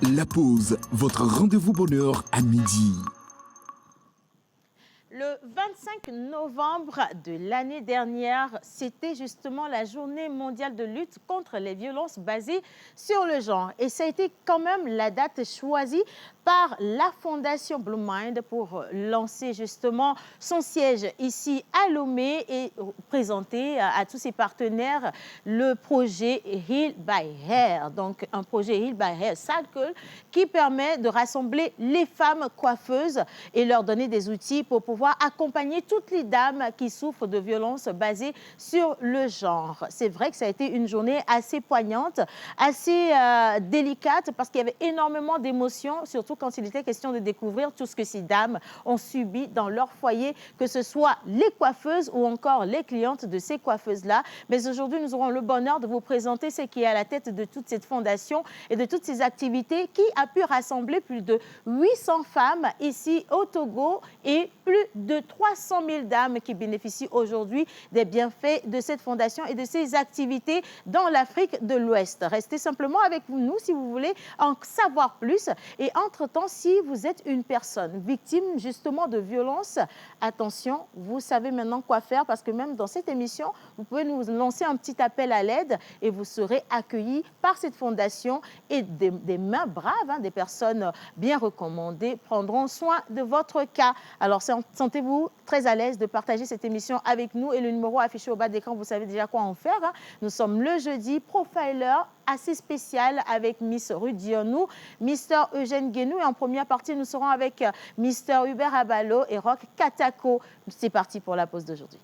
La pause, votre rendez-vous bonheur à midi. Le 25 novembre de l'année dernière, c'était justement la journée mondiale de lutte contre les violences basées sur le genre. Et ça a été quand même la date choisie par la Fondation Blue Mind pour lancer justement son siège ici à Lomé et présenter à tous ses partenaires le projet Heal by Hair. Donc un projet Heal by Hair Circle qui permet de rassembler les femmes coiffeuses et leur donner des outils pour pouvoir accompagner toutes les dames qui souffrent de violences basées sur le genre. C'est vrai que ça a été une journée assez poignante, assez délicate parce qu'il y avait énormément d'émotions, surtout quand il était question de découvrir tout ce que ces dames ont subi dans leur foyer, que ce soit les coiffeuses ou encore les clientes de ces coiffeuses-là. Mais aujourd'hui, nous aurons le bonheur de vous présenter ce qui est à la tête de toute cette fondation et de toutes ces activités qui a pu rassembler plus de 800 femmes ici au Togo et plus de 300 000 dames qui bénéficient aujourd'hui des bienfaits de cette fondation et de ses activités dans l'Afrique de l'Ouest. Restez simplement avec nous si vous voulez en savoir plus. Et entre-temps, si vous êtes une personne victime justement de violences, attention, vous savez maintenant quoi faire parce que même dans cette émission, vous pouvez nous lancer un petit appel à l'aide et vous serez accueillis par cette fondation et des mains braves, des personnes bien recommandées prendront soin de votre cas. Alors, sentez-vous très à l'aise de partager cette émission avec nous et le numéro affiché au bas de l'écran, vous savez déjà quoi en faire. Nous sommes le jeudi, profiler assez spécial avec Miss Rudionou, Mr Eugène Guénou et en première partie, nous serons avec Mr Hubert Abalo et Rock Katako. C'est parti pour la pause d'aujourd'hui.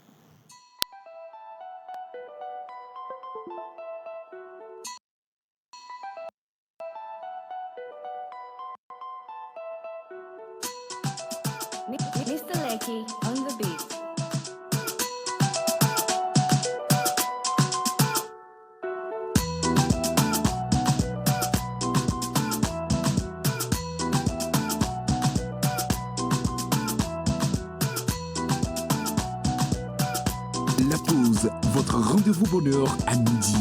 Mr. Lecky on the beat. La pause, votre rendez-vous bonheur à midi.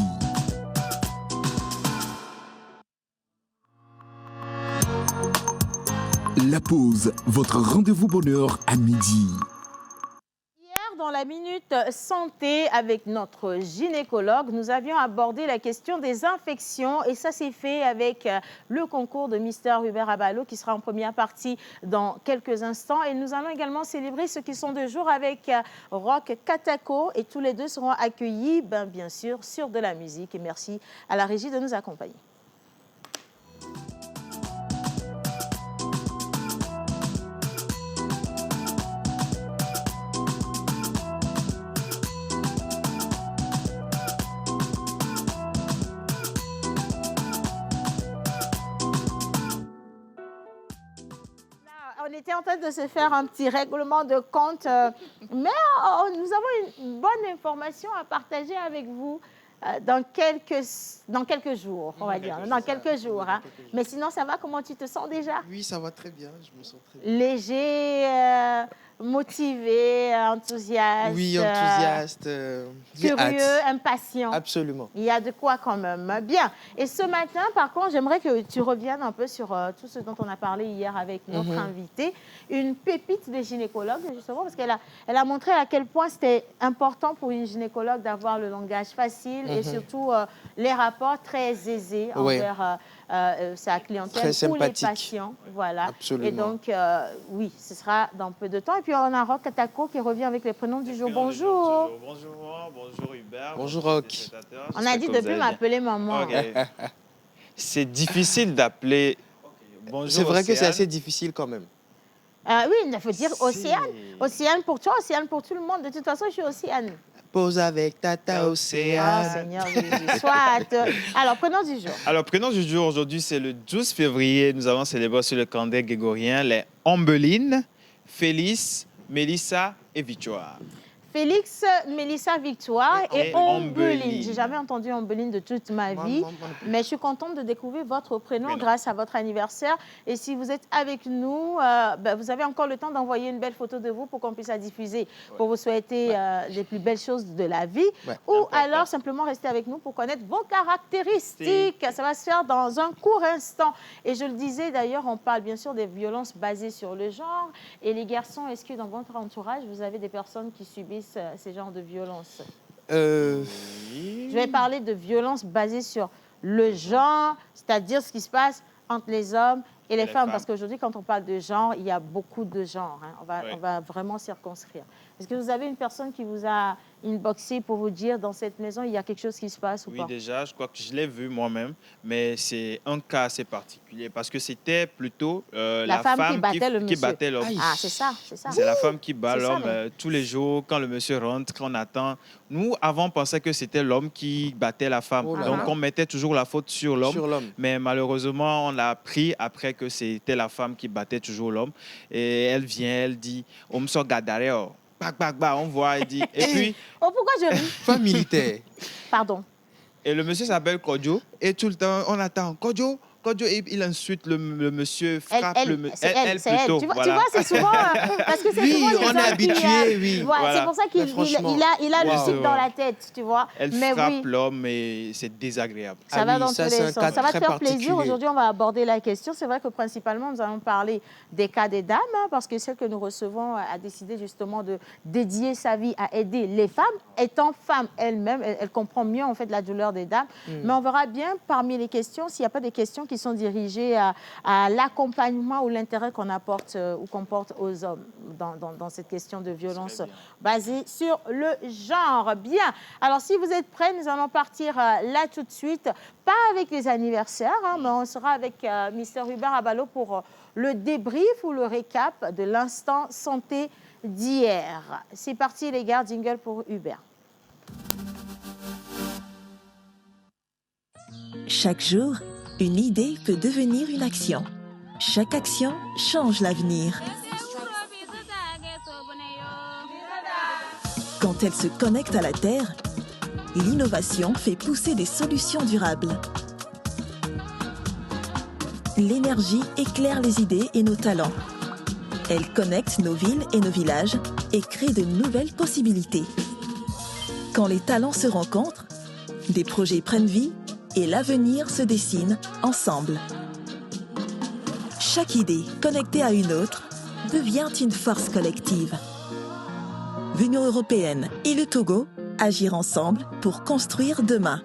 La pause, votre rendez-vous bonheur à midi. Hier, dans la Minute Santé avec notre gynécologue, nous avions abordé la question des infections et ça s'est fait avec le concours de Mister Hubert Abalo qui sera en première partie dans quelques instants. Et nous allons également célébrer ceux qui sont de jour avec Rock Katako et tous les deux seront accueillis, bien sûr, sur de la musique. Et merci à la régie de nous accompagner. On était en train de se faire un petit règlement de compte, mais nous avons une bonne information à partager avec vous dans quelques jours, on va dire, dans quelques jours. Mais sinon, ça va? Comment tu te sens déjà? Oui, ça va très bien, je me sens très bien. Léger, motivé, enthousiaste. Oui, enthousiaste. J'ai Curieux, hâte. impatient. Absolument. Il y a de quoi quand même. Bien. Et ce matin, par contre, j'aimerais que tu reviennes un peu sur tout ce dont on a parlé hier avec notre invitée, une pépite de gynécologue, justement, parce qu'elle a montré à quel point c'était important pour une gynécologue d'avoir le langage facile et surtout les rapports très aisés envers sa clientèle, Très pour sympathique. les patients. Voilà. Absolument. Et donc, oui, ce sera dans peu de temps. Et puis, on a Rock Katako qui revient avec les prénoms du jour. Bonjour. Bonjour Hubert. Bonjour, Rock. téléspectateurs. On a dit de plus m'appeler maman. Ok. C'est difficile d'appeler. Bonjour. C'est vrai que c'est Océane. assez difficile quand même. Oui, il faut dire Si. Océane. Océane pour toi, Océane pour tout le monde. De toute façon, je suis Océane. Pause avec Tata Ah, Océane. Seigneur Jésus. Soit. Alors, prénom du jour. Alors, prénom du jour aujourd'hui, c'est le 12 février. Nous avons célébré sur le calendrier grégorien les Ombelines, Félix, Mélissa et Victoire. Félix, Mélissa, Victoire et Ombeline. Ombeline. J'ai jamais entendu Ombeline de toute ma vie, mais je suis contente de découvrir votre prénom grâce à votre anniversaire. Et si vous êtes avec nous, vous avez encore le temps d'envoyer une belle photo de vous pour qu'on puisse la diffuser, pour vous souhaiter les plus belles choses de la vie. Ou alors simplement rester avec nous pour connaître vos caractéristiques. Ça va se faire dans un court instant. Et je le disais d'ailleurs, on parle bien sûr des violences basées sur le genre. Et les garçons, est-ce que dans votre entourage, vous avez des personnes qui subissent ces genres de violences? Je vais parler de violences basées sur le genre, c'est-à-dire ce qui se passe entre les hommes et les femmes. Parce qu'aujourd'hui, quand on parle de genre, il y a beaucoup de genres. Hein. On va vraiment circonscrire. Est-ce que vous avez une personne qui vous a inboxé pour vous dire, dans cette maison, il y a quelque chose qui se passe ou pas? Oui, déjà, je crois que je l'ai vu moi-même, mais c'est un cas assez particulier parce que c'était plutôt la femme qui battait l'homme. Ah, c'est ça, c'est ça. C'est la femme qui bat C'est ça, l'homme tous les jours, quand le monsieur rentre, quand on attend. Nous, avant, on pensait que c'était l'homme qui battait la femme. Donc, on mettait toujours la faute sur l'homme. Mais malheureusement, on l'a appris après que c'était la femme qui battait toujours l'homme. Et elle vient, elle dit, « On me sort gadaré, on voit, elle dit. Et puis. Oh, pourquoi je ris? Femme militaire. Pardon. Et le monsieur s'appelle Kodjo. Et tout le temps, on attend. Kodjo, et il insulte le monsieur, frappe elle plutôt. Tu vois, c'est souvent. Parce que c'est souvent les on est habitué, oui. Voilà. C'est pour ça qu'il a le cycle dans la tête, tu vois. Elle frappe l'homme et c'est désagréable. Ça va dans tous les sens. Ça va te faire plaisir. Aujourd'hui, on va aborder la question. C'est vrai que principalement, nous allons parler des cas des dames, parce que celle que nous recevons a décidé justement de dédier sa vie à aider les femmes. Étant femme elle-même, elle comprend mieux en fait la douleur des dames. Mais on verra bien parmi les questions s'il n'y a pas des questions qui sont dirigées à l'accompagnement ou l'intérêt qu'on apporte ou qu'on porte aux hommes dans cette question de violence basée sur le genre. Bien. Alors, si vous êtes prêts, nous allons partir là tout de suite. Pas avec les anniversaires, mais on sera avec Mr. Hubert Abalo pour le débrief ou le récap de l'instant santé d'hier. C'est parti, les gars. Jingle pour Hubert. Chaque jour, une idée peut devenir une action. Chaque action change l'avenir. Quand elle se connecte à la Terre, l'innovation fait pousser des solutions durables. L'énergie éclaire les idées et nos talents. Elle connecte nos villes et nos villages et crée de nouvelles possibilités. Quand les talents se rencontrent, des projets prennent vie et l'avenir se dessine ensemble. Chaque idée connectée à une autre devient une force collective. L'Union européenne et le Togo agir ensemble pour construire demain.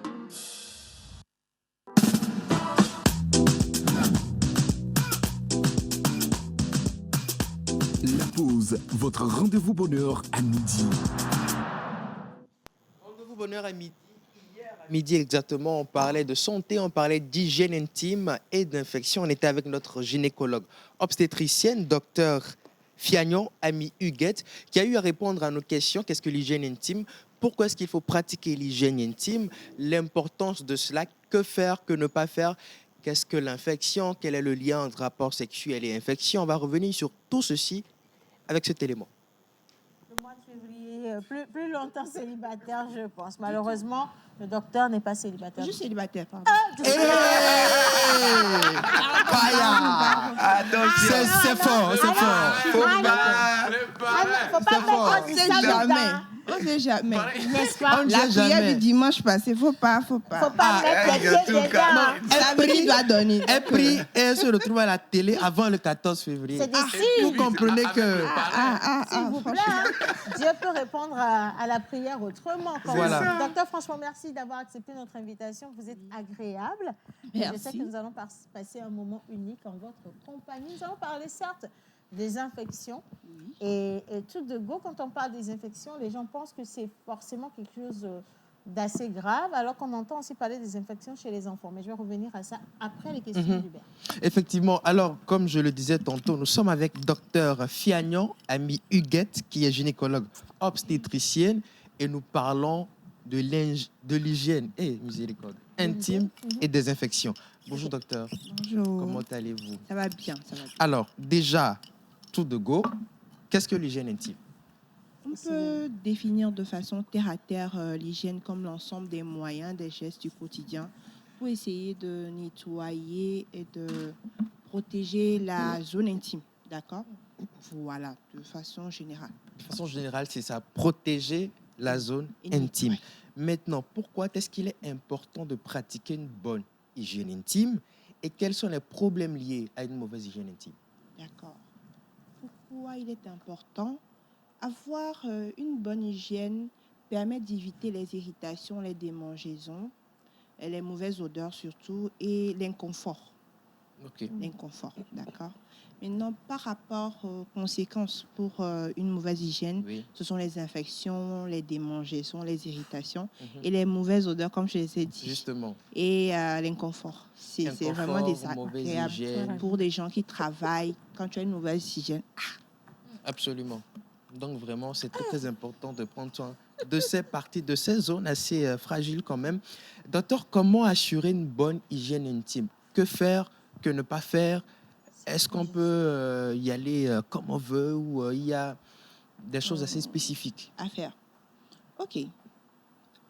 La pause, votre rendez-vous bonheur à midi. Rendez-vous bonheur à midi. Midi exactement, on parlait de santé, on parlait d'hygiène intime et d'infection. On était avec notre gynécologue obstétricienne, docteur Fiagnon, Ami Huguette, qui a eu à répondre à nos questions. Qu'est-ce que l'hygiène intime? Pourquoi est-ce qu'il faut pratiquer l'hygiène intime? L'importance de cela, que faire, que ne pas faire? Qu'est-ce que l'infection? Quel est le lien entre rapport sexuel et infection? On va revenir sur tout ceci avec cet élément. Le mois de février, plus longtemps célibataire, je pense. Malheureusement, le docteur n'est pas célibataire. Je suis célibataire, pardon. C'est fort, c'est fort. Faut pas mettre On sait jamais. On sait jamais. N'est-ce pas? La prière du dimanche passé, faut pas. Faut pas mettre les pieds dedans. L'avenir doit donner. Elle prie et elle se retrouve à la télé avant le 14 février. C'est des signes. Vous comprenez que... S'il vous plaît, Dieu peut répondre à la prière autrement. Voilà. Docteur, franchement, merci d'avoir accepté notre invitation. Vous êtes agréable. Merci. Je sais que nous allons passer un moment unique en votre compagnie. Nous allons parler, certes, des infections. Et tout de go, quand on parle des infections, les gens pensent que c'est forcément quelque chose d'assez grave, alors qu'on entend aussi parler des infections chez les enfants. Mais je vais revenir à ça après les questions d'Hubert. Effectivement. Alors, comme je le disais tantôt, nous sommes avec docteur Fiagnon, Ami Huguette, qui est gynécologue obstétricienne, et nous parlons de l'hygiène et miséricorde intime et des infections. Bonjour docteur. Bonjour. Comment allez-vous? Ça va bien, ça va bien. Alors, déjà, tout de go, qu'est-ce que l'hygiène intime? On peut définir de façon terre à terre l'hygiène comme l'ensemble des moyens, des gestes du quotidien pour essayer de nettoyer et de protéger la zone intime. D'accord? Voilà, de façon générale. De façon générale, c'est ça, protéger la zone intime. Maintenant, pourquoi est-ce qu'il est important de pratiquer une bonne hygiène intime et quels sont les problèmes liés à une mauvaise hygiène intime? D'accord. Pourquoi il est important? Avoir une bonne hygiène permet d'éviter les irritations, les démangeaisons, et les mauvaises odeurs surtout et l'inconfort. Ok. L'inconfort, d'accord. Maintenant, par rapport aux conséquences pour une mauvaise hygiène, ce sont les infections, les démangeaisons, les irritations et les mauvaises odeurs, comme je les ai dit. Justement. Et l'inconfort. C'est vraiment désagréable pour des gens qui travaillent. Quand tu as une mauvaise hygiène. Absolument. Donc vraiment, c'est très, très important de prendre soin de ces parties, de ces zones assez fragiles quand même. Docteur, comment assurer une bonne hygiène intime? Que faire, que ne pas faire? Est-ce qu'on peut y aller comme on veut ou il y a des choses assez spécifiques à faire? Ok.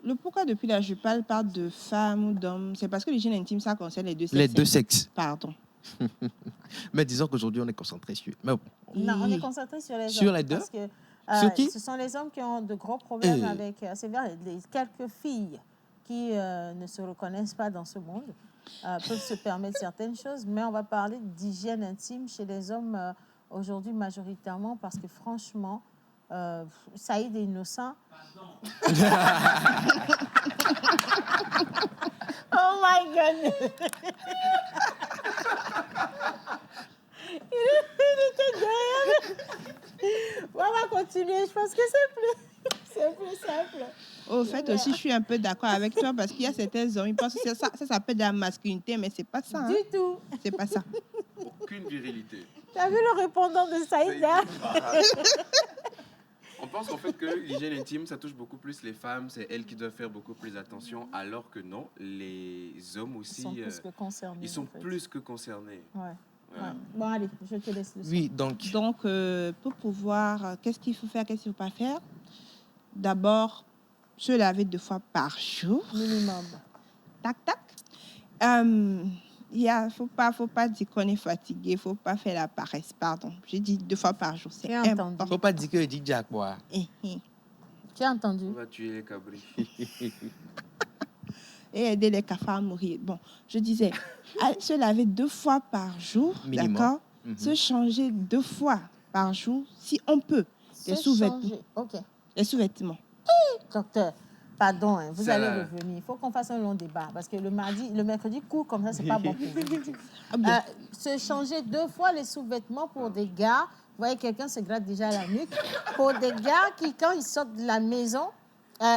Le pourquoi depuis là je parle de femmes ou d'hommes, c'est parce que l'hygiène intime, ça concerne les deux sexes. Les deux sexes. Pardon. Mais disons qu'aujourd'hui, on est concentré sur... Mais bon. Non, on est concentré sur les hommes. Sur les deux? Parce que sur qui? ce sont les hommes qui ont de gros problèmes avec... C'est vrai, quelques filles qui ne se reconnaissent pas dans ce monde peuvent se permettre certaines choses, mais on va parler d'hygiène intime chez les hommes aujourd'hui majoritairement parce que franchement, Saïd est innocent. Oh my God! Il était derrière. On va continuer, je pense que c'est plus simple. Au fait, aussi, je suis un peu d'accord avec toi parce qu'il y a certains hommes, ils pensent que ça s'appelle de la masculinité, mais c'est pas ça. Du tout. C'est pas ça. Aucune virilité. Tu as vu le répondant de Saïd? On pense qu'en fait que l'hygiène intime, ça touche beaucoup plus les femmes, c'est elles qui doivent faire beaucoup plus attention, alors que non, les hommes aussi, ils sont plus que concernés. Ils sont plus que concernés. Ouais. Ouais. Bon, allez, je te laisse le Oui, donc pour pouvoir, qu'est-ce qu'il faut faire, qu'est-ce qu'il ne faut pas faire? D'abord, se laver 2 fois par jour. Minimum. Tac, tac. Faut pas dire qu'on est fatigué, faut pas faire la paresse, pardon. J'ai dit 2 fois par jour, c'est important. Faut pas dire que dit Jack quoi. Tu as entendu? On va tuer les cabris. Et aider les cafards à mourir. Bon, je disais, se laver 2 fois par jour, d'accord? Se changer 2 fois par jour, si on peut. Les sous-vêtements. Ok. Les sous-vêtements. Docteur, pardon, hein, vous allez revenir. Il faut qu'on fasse un long débat parce que le mercredi court comme ça, c'est pas bon pour vous. Se changer 2 fois les sous-vêtements pour des gars. Vous voyez, quelqu'un se gratte déjà la nuque. Pour des gars qui, quand ils sortent de la maison,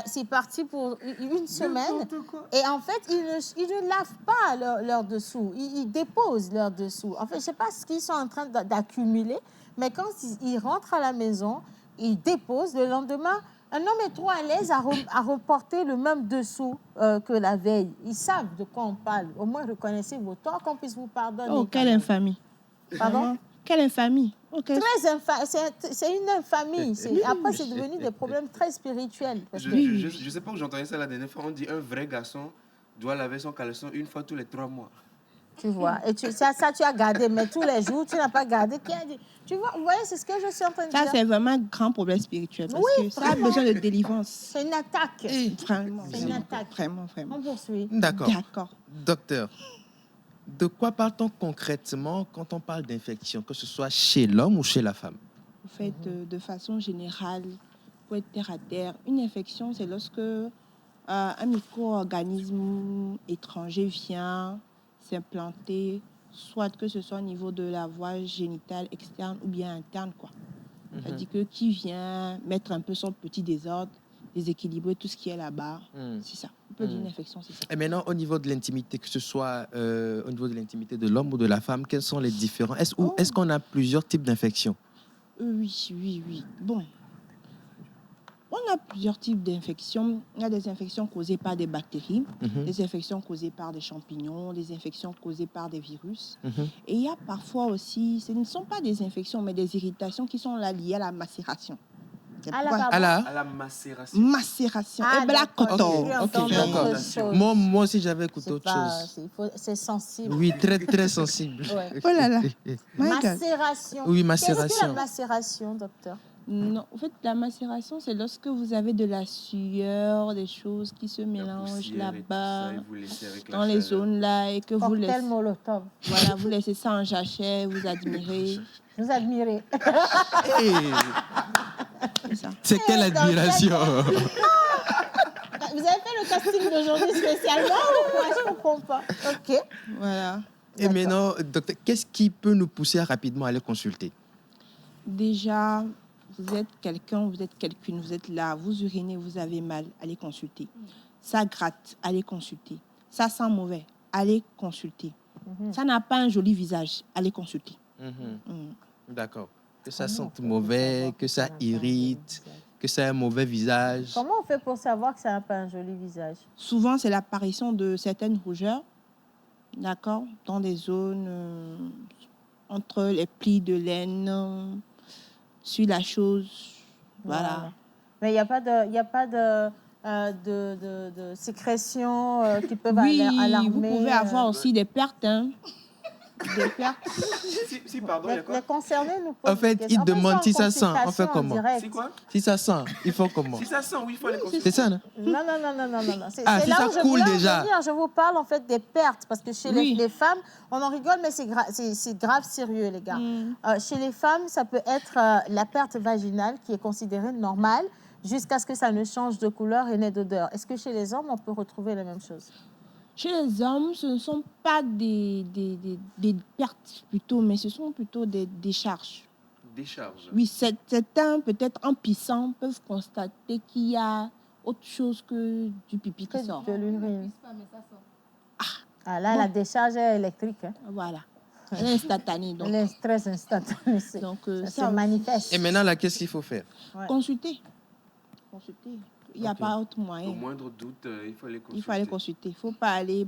c'est parti pour une semaine. Et en fait, ils ne lavent pas leur dessous. Ils déposent leur dessous. En fait, je ne sais pas ce qu'ils sont en train d'accumuler, mais quand ils rentrent à la maison, ils déposent. Le lendemain, un homme est trop à l'aise à reporter le même dessous que la veille. Ils savent de quoi on parle. Au moins, reconnaissez vos torts, qu'on puisse vous pardonner. Oh, quelle infamie. Pardon? Quelle infamie. Okay. C'est une infamie. Après, c'est devenu des problèmes très spirituels. Je sais pas où j'entendais ça la dernière fois. On dit un vrai garçon doit laver son caleçon 1 fois tous les 3 mois. Tu vois. Et ça, tu as gardé, mais tous les jours, tu n'as pas gardé. Qui a dit? Tu vois, vous voyez, c'est ce que je suis en train de dire. Ça, c'est vraiment un grand problème spirituel. Parce que ça a besoin de délivrance. C'est une attaque. Vraiment. C'est une attaque. Vraiment. On poursuit. D'accord. Docteur, de quoi parle-t-on concrètement quand on parle d'infection, que ce soit chez l'homme ou chez la femme? En fait, de façon générale, pour être terre à terre, une infection, c'est lorsque un micro-organisme étranger vient s'implanter, soit que ce soit au niveau de la voie génitale externe ou bien interne, quoi. C'est-à-dire que qui vient mettre un peu son petit désordre, déséquilibrer tout ce qui est là-bas, c'est ça. On peut dire une infection, c'est ça. Et maintenant, au niveau de l'intimité, que ce soit au niveau de l'intimité de l'homme ou de la femme, quels sont les différents? Est-ce qu'on a plusieurs types d'infections? Oui. Bon. On a plusieurs types d'infections. Il y a des infections causées par des bactéries, des infections causées par des champignons, des infections causées par des virus. Et il y a parfois aussi, ce ne sont pas des infections, mais des irritations qui sont là liées à la macération. À la macération. Macération. Et bien, Ok, d'accord. Moi aussi, j'avais écouté autre chose. C'est sensible. Oui, très, très sensible. Ouais. Oh là là. Macération. Oui, macération. Qu'est-ce que la macération, docteur? Non, en fait, la macération, c'est lorsque vous avez de la sueur, des choses qui se mélangent là-bas, dans les zones là, et que vous laissez. Molotov. Voilà, vous laissez ça en jachet, vous admirez. Vous admirez. C'est quelle admiration? Vous avez fait le casting d'aujourd'hui spécialement ou quoi? Je ne comprends pas. Ok. Voilà. Et maintenant, docteur, qu'est-ce qui peut nous pousser à rapidement aller consulter? Déjà, vous êtes quelqu'un, vous êtes quelqu'une, vous êtes là, vous urinez, vous avez mal, allez consulter. Ça gratte, allez consulter. Ça sent mauvais, allez consulter. Ça n'a pas un joli visage, allez consulter. D'accord. Que ça sente mauvais, que ça irrite, que ça a un mauvais visage. Comment on fait pour savoir que ça n'a pas un joli visage? Souvent, c'est l'apparition de certaines rougeurs, d'accord, dans des zones entre les plis de laine, sur la chose, voilà. Mais il n'y a pas de sécrétions qui peuvent alarmer. Vous pouvez avoir aussi des pertes, hein. Des pertes. Si, pardon, il y a quoi? Les concernés nous posent En fait, ils demandent si ça sent, on fait comment? C'est quoi? Si ça sent, il faut comment? Si ça sent, oui, il faut aller consulter. C'est ça, non? Non. C'est si là ça où je coule voulais en déjà. venir. Je vous parle en fait des pertes, parce que chez les femmes, on en rigole, mais c'est grave sérieux, les gars. Chez les femmes, ça peut être la perte vaginale qui est considérée normale jusqu'à ce que ça ne change de couleur et n'ait d'odeur. Est-ce que chez les hommes, on peut retrouver la même chose? Chez les hommes, ce ne sont pas des pertes plutôt, mais ce sont plutôt des décharges. Décharges? Oui, certains, peut-être en pissant, peuvent constater qu'il y a autre chose que du pipi qui sort. De l'urine. Là, la décharge est électrique. Hein. Voilà. Elle est instantanée. Donc. Elle est très instantanée. Donc, ça se manifeste. Et maintenant, là, qu'est-ce qu'il faut faire? Consulter. Il n'y a pas autre moyen. Au moindre doute, il faut aller consulter. Il faut aller consulter. Il ne faut pas aller,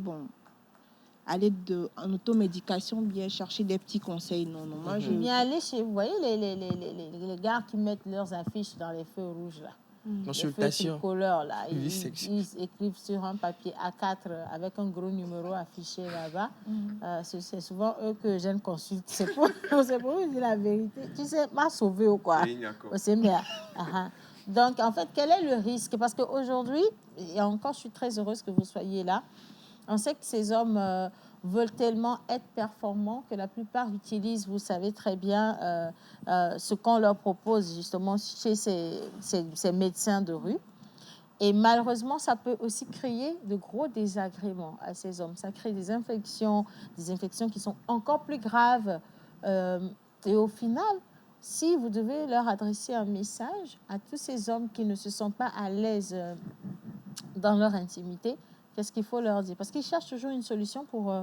en automédication, bien chercher des petits conseils. Non. Moi, je viens aller chez vous. Voyez les gars qui mettent leurs affiches dans les feux rouges, là. Consultation. Les feux tricolores, là. Ils écrivent sur un papier A4 avec un gros numéro affiché là-bas. C'est souvent eux que je consulte. C'est pour vous dire la vérité. Tu sais, m'a sauvé ou quoi? C'est bien. Donc, en fait, quel est le risque? Parce qu'aujourd'hui, et encore, je suis très heureuse que vous soyez là, on sait que ces hommes veulent tellement être performants que la plupart utilisent, vous savez très bien, ce qu'on leur propose justement chez ces médecins de rue. Et malheureusement, ça peut aussi créer de gros désagréments à ces hommes. Ça crée des infections qui sont encore plus graves. Et au final, si vous devez leur adresser un message à tous ces hommes qui ne se sentent pas à l'aise dans leur intimité, qu'est-ce qu'il faut leur dire? Parce qu'ils cherchent toujours une solution pour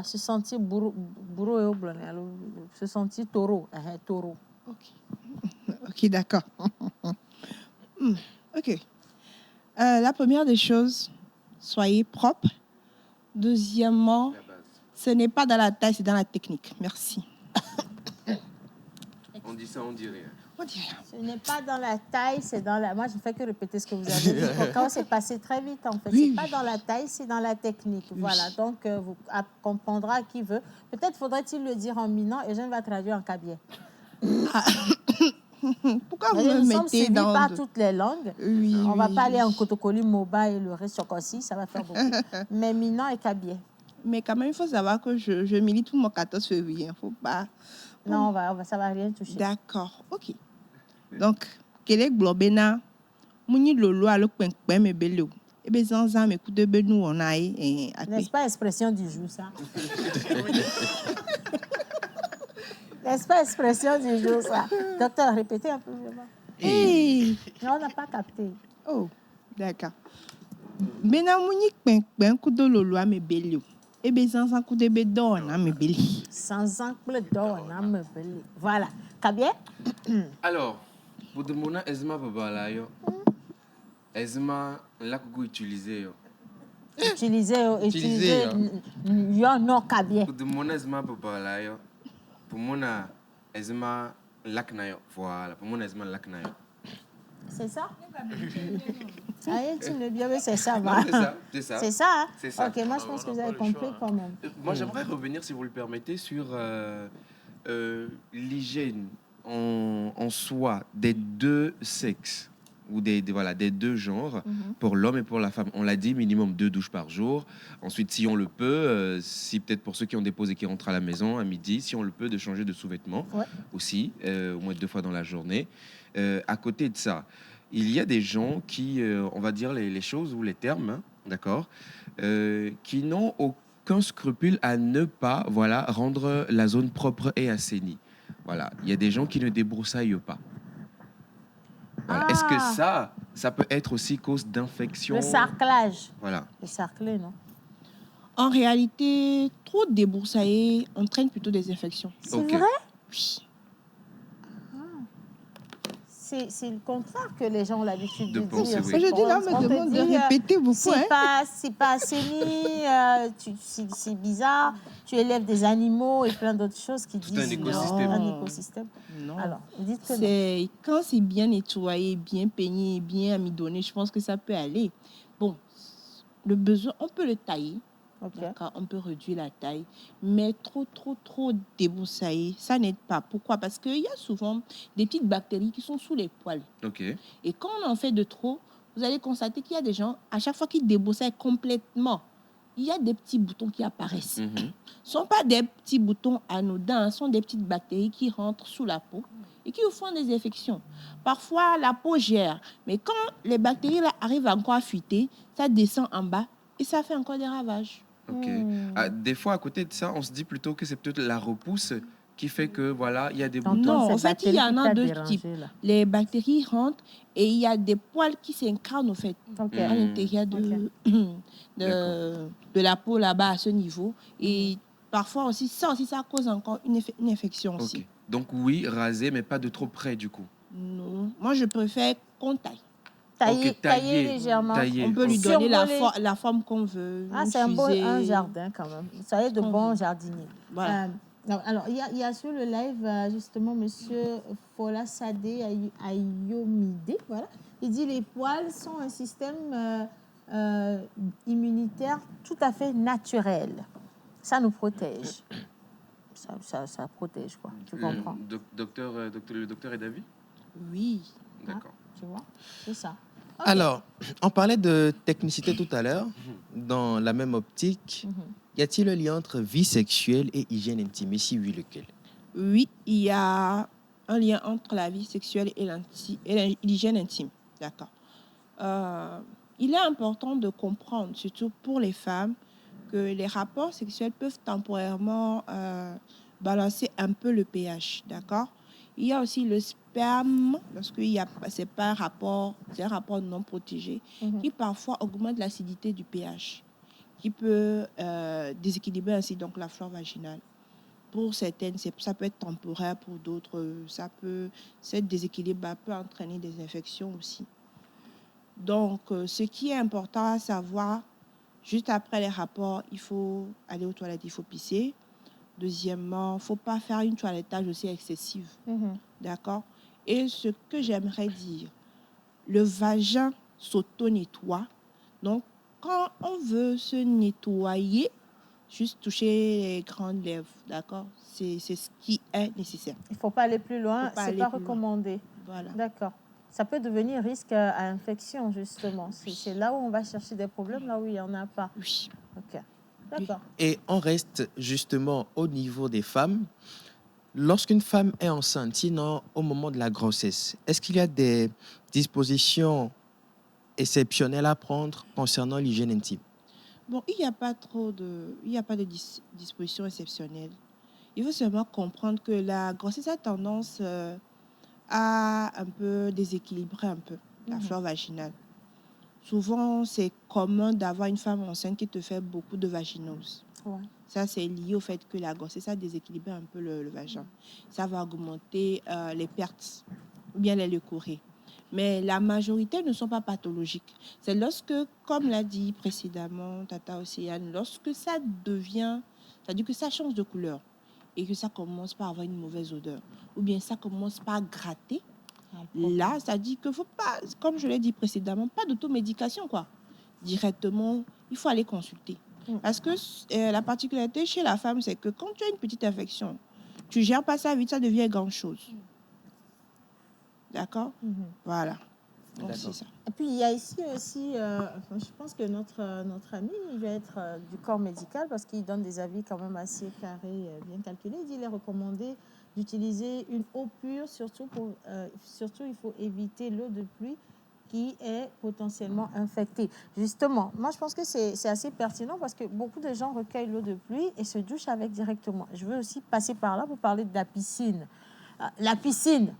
se sentir bourreau et au blonnet, se sentir taureau. Ok, d'accord. Ok. La première des choses, soyez propre. Deuxièmement, ce n'est pas dans la taille, c'est dans la technique. Merci. On dit ça, on dit rien. Ce n'est pas dans la taille, c'est dans la... Moi, je ne fais que répéter ce que vous avez dit. Quand c'est passé très vite, en fait. Ce n'est pas dans la taille, c'est dans la technique. Voilà, donc vous comprendra qui veut. Peut-être faudrait-il le dire en minant et je vais traduire en kabye. Pourquoi vous me mettez dans... pas toutes les langues. On ne va pas aller en Kotokoli, Moba et le reste aussi, ça va faire beaucoup. Mais minant et kabye. Mais quand même, il faut savoir que je milite pour mon 14 février. Il ne faut pas... Non, ça ne va rien toucher. D'accord, ok. Donc, quel est Globena? Mouni lolo a le coin me bello. Et bien, zanzan, me coup de benou, on a n'est-ce pas expression du jour, ça? N'est-ce pas expression du jour, ça? Docteur, répétez un peu. Hey. Non, on n'a pas capté. Oh, d'accord. Maintenant, mouni coin coup de lolo a me bello. Et bien, zanzan coup de bedon, on a me belli. Zanzan coup de bedon, on a me belli. Voilà. Kabye? Alors, pour demander Ezma Babala, Ezma l'a utilisé. Utiliser, non Kabye. Pour demander Ezma Babala, pour mon Ezma Laknayo. Voilà, pour mon Ezma Laknayo. C'est ça? Tu le bien, c'est ça, Non, va. c'est ça. C'est ça, hein? C'est ça. Ok, moi je pense que vous avez compris quand même. Moi, j'aimerais revenir, si vous le permettez, sur l'hygiène en soi des deux sexes ou des deux genres pour l'homme et pour la femme. On l'a dit, minimum 2 douches par jour. Ensuite, si on le peut, si peut-être pour ceux qui ont déposé, qui rentrent à la maison à midi, si on le peut, de changer de sous-vêtements aussi, au moins 2 fois dans la journée. À côté de ça, il y a des gens qui, on va dire les choses ou les termes, hein, d'accord, qui n'ont aucun scrupule à ne pas rendre la zone propre et assainie. Voilà, il y a des gens qui ne débroussaillent pas. Voilà. Est-ce que ça peut être aussi cause d'infection? Le sarclage. Voilà. Le sarclé, non? En réalité, trop débroussailler entraîne plutôt des infections. C'est vrai? Oui. C'est le contraire que les gens ont l'habitude de penser, dire. oui. Je dis là, on me demande de répéter beaucoup. C'est pas assaini, c'est bizarre. Tu élèves des animaux et plein d'autres choses qui disent un écosystème. non, un écosystème. Non. Alors, vous dites que C'est quand c'est bien nettoyé, bien peigné, bien amidonné, je pense que ça peut aller. Bon, le besoin, on peut le tailler. D'accord, on peut réduire la taille, mais trop débroussailler, ça n'aide pas. Pourquoi? Parce qu'il y a souvent des petites bactéries qui sont sous les poils. Ok. Et quand on en fait de trop, vous allez constater qu'il y a des gens, à chaque fois qu'ils débroussaillent complètement, il y a des petits boutons qui apparaissent. Ce ne sont pas des petits boutons anodins, ce sont des petites bactéries qui rentrent sous la peau et qui vous font des infections. Parfois, la peau gère, mais quand les bactéries là, arrivent encore à fuiter, ça descend en bas et ça fait encore des ravages. Ok. Des fois, à côté de ça, on se dit plutôt que c'est peut-être la repousse qui fait que, voilà, il y a des boutons. Non, en fait, il y en a deux types. Les bactéries rentrent et il y a des poils qui s'incarnent, au fait, à l'intérieur de la peau, là-bas, à ce niveau. Et parfois aussi, ça cause encore une infection aussi. Donc, oui, raser, mais pas de trop près, du coup. Non. Moi, je préfère qu'on taille. Tailler légèrement. On peut lui donner la forme qu'on veut. C'est un bon jardin quand même. Ça est de bons jardiniers. Voilà. Alors, il y a sur le live, justement, monsieur Fola Sadé Ayomide. Voilà. Il dit les poils sont un système immunitaire tout à fait naturel. Ça nous protège. Ça protège, quoi. Tu comprends? Le docteur est d'avis? Oui. D'accord. Tu vois? C'est ça. Okay. Alors, on parlait de technicité tout à l'heure. Dans la même optique, y a-t-il un lien entre vie sexuelle et hygiène intime? Et si oui, lequel? Oui, il y a un lien entre la vie sexuelle et l'hygiène intime. D'accord. Il est important de comprendre, surtout pour les femmes, que les rapports sexuels peuvent temporairement balancer un peu le pH. D'accord. Il y a aussi le sperme, parce que c'est un rapport non protégé, qui parfois augmente l'acidité du pH, qui peut déséquilibrer ainsi donc la flore vaginale. Pour certaines, ça peut être temporaire, pour d'autres, cet déséquilibre peut entraîner des infections aussi. Donc, ce qui est important à savoir, juste après les rapports, il faut aller aux toilettes, il faut pisser. Deuxièmement, il ne faut pas faire une toilettage aussi excessive. D'accord? Et ce que j'aimerais dire, le vagin s'auto-nettoie. Donc, quand on veut se nettoyer, juste toucher les grandes lèvres. D'accord? C'est ce qui est nécessaire. Il ne faut pas aller plus loin. Ce n'est pas recommandé. Voilà. D'accord. Ça peut devenir risque à infection, justement. C'est là où on va chercher des problèmes, là où il n'y en a pas. Oui. OK. D'accord. Et on reste justement au niveau des femmes. Lorsqu'une femme est enceinte, sinon au moment de la grossesse, est-ce qu'il y a des dispositions exceptionnelles à prendre concernant l'hygiène intime? Bon, il n'y a pas de dispositions exceptionnelles. Il faut seulement comprendre que la grossesse a tendance à un peu déséquilibrer un peu la flore vaginale. Souvent, c'est commun d'avoir une femme enceinte qui te fait beaucoup de vaginose. Ouais. Ça, c'est lié au fait que la grossesse a déséquilibré un peu le vagin. Ça va augmenter les pertes ou bien les leucorrhées. Mais la majorité ne sont pas pathologiques. C'est lorsque, comme l'a dit précédemment Tata Océane, lorsque ça devient, c'est-à-dire que ça change de couleur et que ça commence par avoir une mauvaise odeur, ou bien ça commence par gratter, Là, ça dit qu'il ne faut pas, comme je l'ai dit précédemment, pas d'automédication, quoi. Directement, il faut aller consulter. Parce que la particularité chez la femme, c'est que quand tu as une petite infection, tu ne gères pas ça vite, ça devient grand-chose. D'accord? Voilà. Donc, c'est ça. Et puis, il y a ici aussi, je pense que notre ami, il va être du corps médical parce qu'il donne des avis quand même assez carrés, bien calculés. Il dit qu'il est recommandé d'utiliser une eau pure, surtout, il faut éviter l'eau de pluie qui est potentiellement infectée. Justement, moi, je pense que c'est assez pertinent parce que beaucoup de gens recueillent l'eau de pluie et se douchent avec directement. Je veux aussi passer par là pour parler de la piscine. La piscine,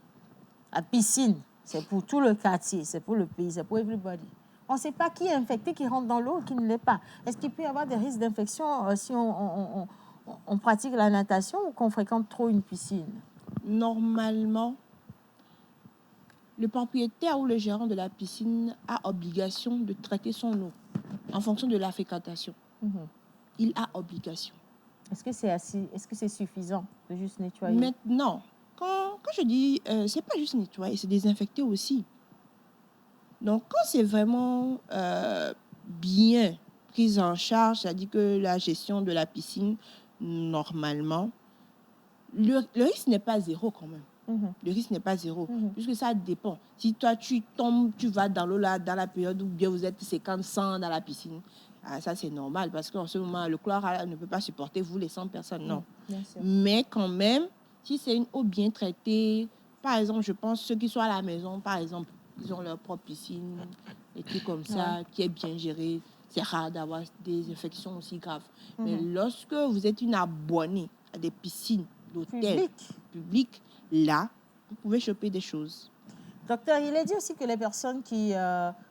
c'est pour tout le quartier, c'est pour le pays, c'est pour everybody. On ne sait pas qui est infecté, qui rentre dans l'eau et qui ne l'est pas. Est-ce qu'il peut y avoir des risques d'infection si on pratique la natation ou qu'on fréquente trop une piscine? Normalement, le propriétaire ou le gérant de la piscine a obligation de traiter son eau en fonction de la fréquentation. Il a obligation. Est-ce que c'est suffisant de juste nettoyer? Maintenant, quand je dis, c'est pas juste nettoyer, c'est désinfecter aussi. Donc, quand c'est vraiment bien pris en charge, c'est-à-dire que la gestion de la piscine, normalement, le risque n'est pas zéro quand même. Le risque n'est pas zéro, puisque ça dépend. Si toi, tu tombes, tu vas dans l'eau là, dans la période où bien vous êtes 50-100 dans la piscine, ça c'est normal, parce qu'en ce moment, le chlore ne peut pas supporter vous les 100 personnes, non. Mais quand même, si c'est une eau bien traitée, par exemple, je pense ceux qui sont à la maison, par exemple, ils ont leur propre piscine, et trucs comme ça, qui est bien gérée, c'est rare d'avoir des infections aussi graves. Mais lorsque vous êtes une abonnée à des piscines d'hôtels publics, là, vous pouvez choper des choses. Docteur, il est dit aussi que les personnes qui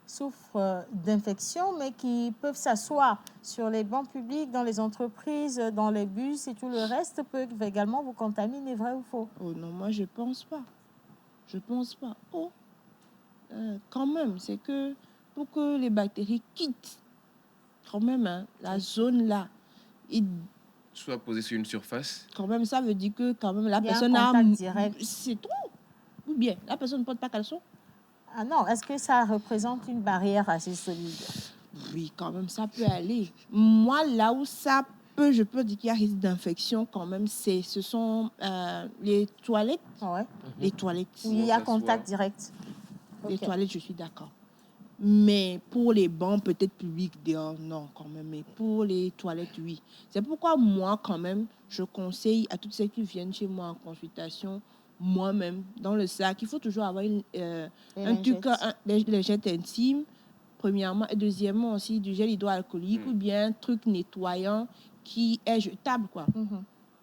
souffrent d'infections, mais qui peuvent s'asseoir sur les bancs publics, dans les entreprises, dans les bus et tout le reste, peuvent également vous contaminer, vrai ou faux? Oh non, moi je pense pas. Je pense pas. Oh, quand même, c'est que pour que les bactéries quittent quand même la zone là, soit posé sur une surface. Quand même, ça veut dire que quand même la personne a direct. C'est tout. Ou bien la personne ne porte pas caleçon. Ah non, est-ce que ça représente une barrière assez solide? Oui, quand même, ça peut aller. Moi, là où ça peut, je peux dire qu'il y a risque d'infection quand même, ce sont les toilettes. Les toilettes. Oui, il y a contact direct. Les toilettes, je suis d'accord. Mais pour les bancs, peut-être publics, non, quand même. Mais pour les toilettes, oui. C'est pourquoi moi, quand même, je conseille à toutes celles qui viennent chez moi en consultation, moi-même, dans le sac, il faut toujours avoir un truc, les jettes intimes, premièrement. Et deuxièmement aussi, du gel hydroalcoolique ou bien un truc nettoyant qui est jetable, quoi.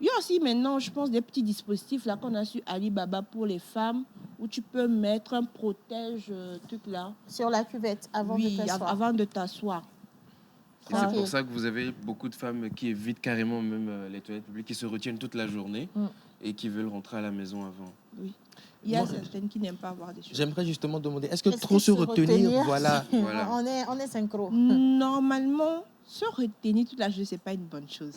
Il y a aussi maintenant, je pense, des petits dispositifs là qu'on a sur Alibaba pour les femmes où tu peux mettre un protège truc là. Sur la cuvette avant de t'asseoir. Oui, avant de t'asseoir. C'est pour ça que vous avez beaucoup de femmes qui évitent carrément même les toilettes publiques, qui se retiennent toute la journée et qui veulent rentrer à la maison avant. Oui. Il y a certaines qui n'aiment pas voir des choses. J'aimerais justement demander, est-ce que trop se retenir, voilà. On est synchro. Normalement, se retenir toute la journée, ce n'est pas une bonne chose.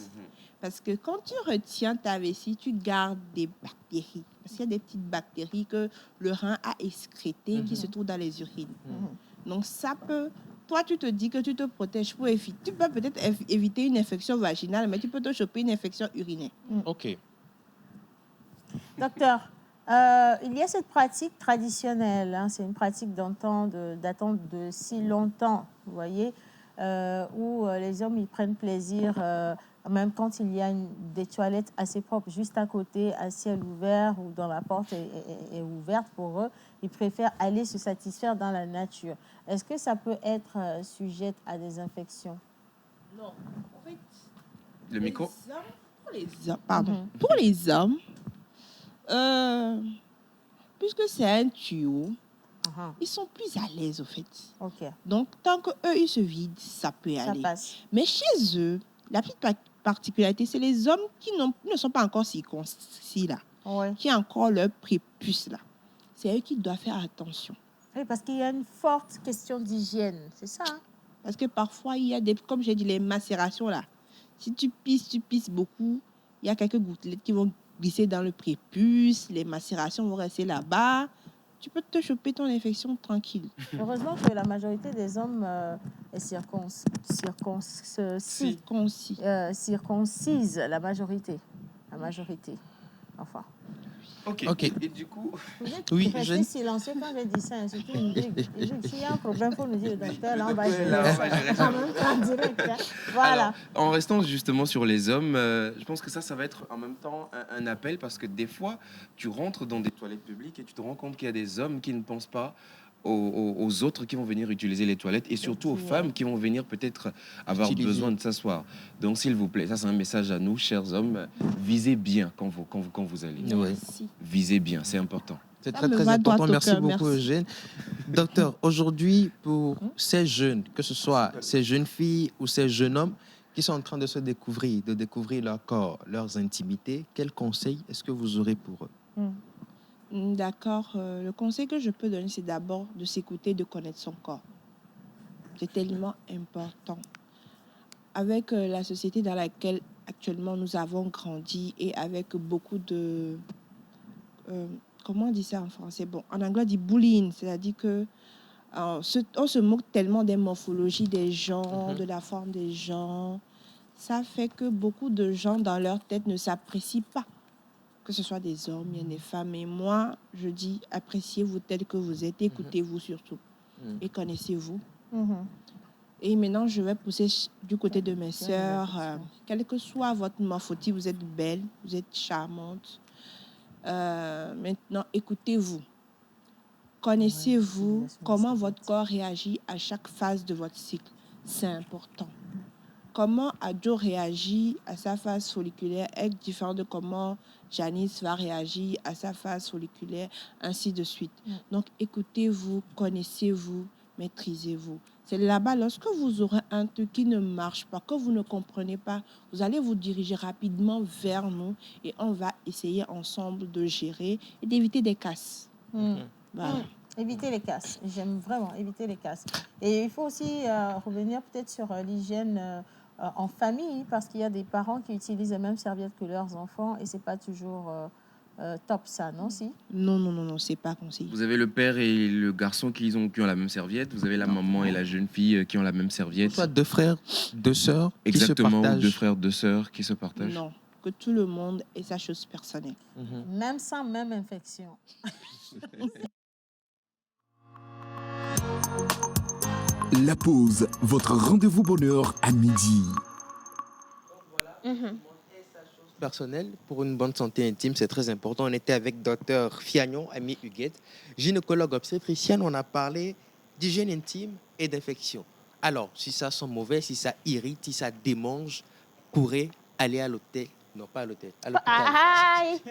Parce que quand tu retiens ta vessie, tu gardes des bactéries. Parce qu'il y a des petites bactéries que le rein a excrétées qui se trouvent dans les urines. Donc, ça peut... Toi, tu te dis que tu te protèges pour éviter... Tu peux peut-être éviter une infection vaginale, mais tu peux te choper une infection urinaire. OK. Docteur, il y a cette pratique traditionnelle. C'est une pratique datant de si longtemps, vous voyez, où les hommes ils prennent plaisir... même quand il y a des toilettes assez propres juste à côté, à ciel ouvert ou dans la porte est ouverte pour eux, ils préfèrent aller se satisfaire dans la nature. Est-ce que ça peut être sujette à des infections? Non. En fait, le micro? Pour les hommes, puisque c'est un tuyau, ils sont plus à l'aise, au fait. Donc, tant qu'eux, ils se vident, ça peut aller. Passe. Mais chez eux, la petite particularité, c'est les hommes qui ne sont pas encore circoncis, là, qui ont encore leur prépuce, là. C'est eux qui doivent faire attention. Oui, parce qu'il y a une forte question d'hygiène, c'est ça. Parce que parfois, il y a des, comme j'ai dit, les macérations, là. Si tu pisses beaucoup, il y a quelques gouttelettes qui vont glisser dans le prépuce, les macérations vont rester là-bas. tu peux te choper ton infection tranquille. Heureusement que la majorité des hommes est circoncise, la majorité. Enfin. Ok. Et du coup... Vous êtes resté silencieux quand j'ai dit ça. C'était une blague. S'il y a un problème, il faut nous dire, docteur, là, on va gérer. En même temps, en direct. Hein. Voilà. Alors, en restant justement sur les hommes, je pense que ça va être en même temps un appel parce que des fois, tu rentres dans des toilettes publiques et tu te rends compte qu'il y a des hommes qui ne pensent pas aux autres qui vont venir utiliser les toilettes et surtout aux femmes qui vont venir peut-être avoir besoin de s'asseoir. Donc, s'il vous plaît, ça c'est un message à nous, chers hommes, visez bien quand vous allez. Oui. Visez bien, c'est important. C'est très, très important. Merci beaucoup, Eugène. Docteur, aujourd'hui, pour ces jeunes, que ce soit ces jeunes filles ou ces jeunes hommes qui sont en train de se découvrir, de découvrir leur corps, leurs intimités, quels conseils est-ce que vous aurez pour eux? D'accord. Le conseil que je peux donner, c'est d'abord de s'écouter, de connaître son corps. C'est tellement important. Avec la société dans laquelle actuellement nous avons grandi et avec beaucoup de... comment on dit ça en français? Bon, en anglais, on dit bullying, c'est-à-dire que on se moque tellement des morphologies des gens, de la forme des gens. Ça fait que beaucoup de gens dans leur tête ne s'apprécient pas. Que ce soit des hommes, bien des femmes. Et moi, je dis, appréciez-vous tel que vous êtes, écoutez-vous surtout et connaissez-vous. Et maintenant, je vais pousser du côté de mes sœurs. Quel que soit votre morphotype, vous êtes belle, vous êtes charmante. Maintenant, écoutez-vous. Connaissez-vous comment votre corps réagit à chaque phase de votre cycle. C'est important. Comment Adjo réagit à sa phase folliculaire est différent de comment Janice va réagir à sa phase folliculaire, ainsi de suite. Donc, écoutez-vous, connaissez-vous, maîtrisez-vous. C'est là-bas, lorsque vous aurez un truc qui ne marche pas, que vous ne comprenez pas, vous allez vous diriger rapidement vers nous et on va essayer ensemble de gérer et d'éviter des casses. Voilà. Éviter les casses. J'aime vraiment éviter les casses. Et il faut aussi revenir peut-être sur l'hygiène en famille, parce qu'il y a des parents qui utilisent les mêmes serviettes que leurs enfants et c'est pas toujours top ça, non? Si? Non, c'est pas conseillé. Vous avez le père et le garçon qui ont la même serviette, vous avez la maman et la jeune fille qui ont la même serviette. Soit deux frères, deux sœurs Exactement, qui se partagent. deux frères, deux sœurs qui se partagent. Non, que tout le monde ait sa chose personnelle. Même sans même infection. La pause, votre rendez-vous bonheur à midi. Personnel pour une bonne santé intime, c'est très important. On était avec Dr Fiagnon, Ami Huguette, gynécologue obstétricienne. On a parlé d'hygiène intime et d'infection. Alors, si ça sent mauvais, si ça irrite, si ça démange, courez, allez à l'hôtel. Non, pas à l'hôtel, à l'hôpital. Aïe!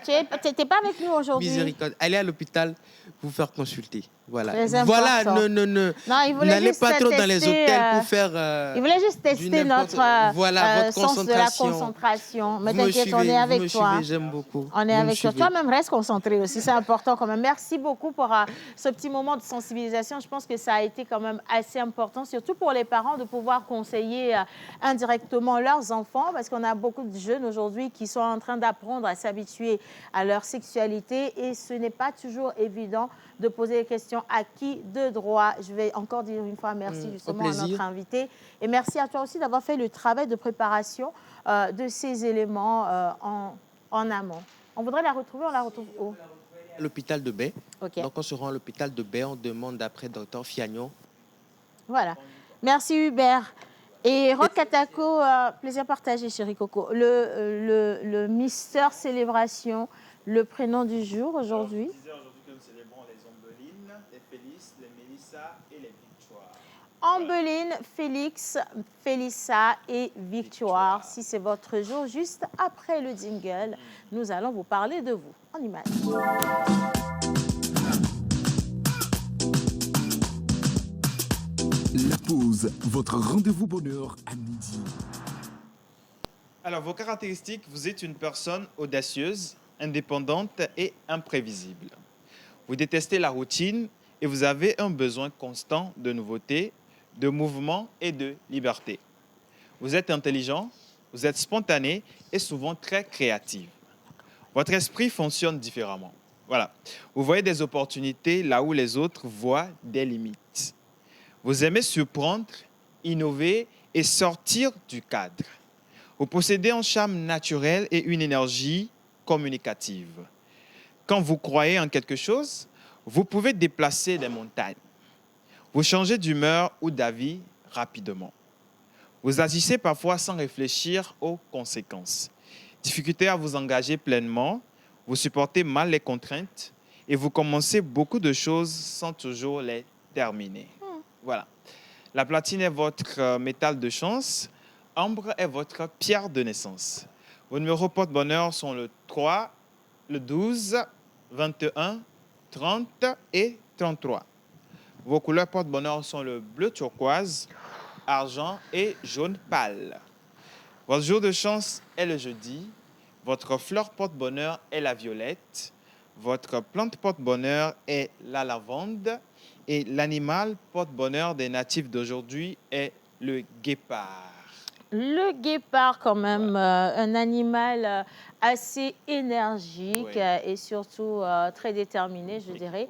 Tu n'étais pas avec nous aujourd'hui. Miséricorde. Allez à l'hôpital, vous faire consulter. Voilà. Voilà, n'allez pas trop dans les hôtels pour faire. Il voulait juste tester notre votre sens de la concentration. Mais t'inquiète, on est avec toi. J'aime beaucoup. On est avec toi. Toi-même, reste concentré aussi. C'est important quand même. Merci beaucoup pour ce petit moment de sensibilisation. Je pense que ça a été quand même assez important, surtout pour les parents, de pouvoir conseiller indirectement leurs enfants, parce qu'on a beaucoup de jeunes aujourd'hui qui sont en train d'apprendre à s'habituer à leur sexualité et ce n'est pas toujours évident de poser des questions à qui de droit. Je vais encore dire une fois merci justement à notre invité. Et merci à toi aussi d'avoir fait le travail de préparation de ces éléments en amont. On voudrait la retrouver, on la retrouve où? À l'hôpital de Baie. Okay. Donc on se rend à l'hôpital de Baie, on demande d'après Dr Fiagnon. Voilà. Merci Hubert. Et Roch Katako, plaisir partagé, chérie Coco. Le Mister Célébration, le prénom du jour aujourd'hui. Ambeline, Félix, Félissa et Victoire. Si c'est votre jour, juste après le jingle, nous allons vous parler de vous en images. La pause, votre rendez-vous bonheur à midi. Alors, vos caractéristiques, vous êtes une personne audacieuse, indépendante et imprévisible. Vous détestez la routine et vous avez un besoin constant de nouveauté, de mouvement et de liberté. Vous êtes intelligent, vous êtes spontané et souvent très créatif. Votre esprit fonctionne différemment. Voilà. Vous voyez des opportunités là où les autres voient des limites. Vous aimez surprendre, innover et sortir du cadre. Vous possédez un charme naturel et une énergie communicative. Quand vous croyez en quelque chose, vous pouvez déplacer des montagnes. Vous changez d'humeur ou d'avis rapidement. Vous agissez parfois sans réfléchir aux conséquences. Difficulté à vous engager pleinement, vous supportez mal les contraintes et vous commencez beaucoup de choses sans toujours les terminer. Voilà. La platine est votre métal de chance. Ambre est votre pierre de naissance. Vos numéros porte-bonheur sont le 3, le 12, 21, 30 et 33. Vos couleurs porte-bonheur sont le bleu turquoise, argent et jaune pâle. Votre jour de chance est le jeudi. Votre fleur porte-bonheur est la violette. Votre plante porte-bonheur est la lavande. Et l'animal porte-bonheur des natifs d'aujourd'hui est le guépard. Le guépard, quand même, un animal assez énergique et surtout très déterminé, je dirais,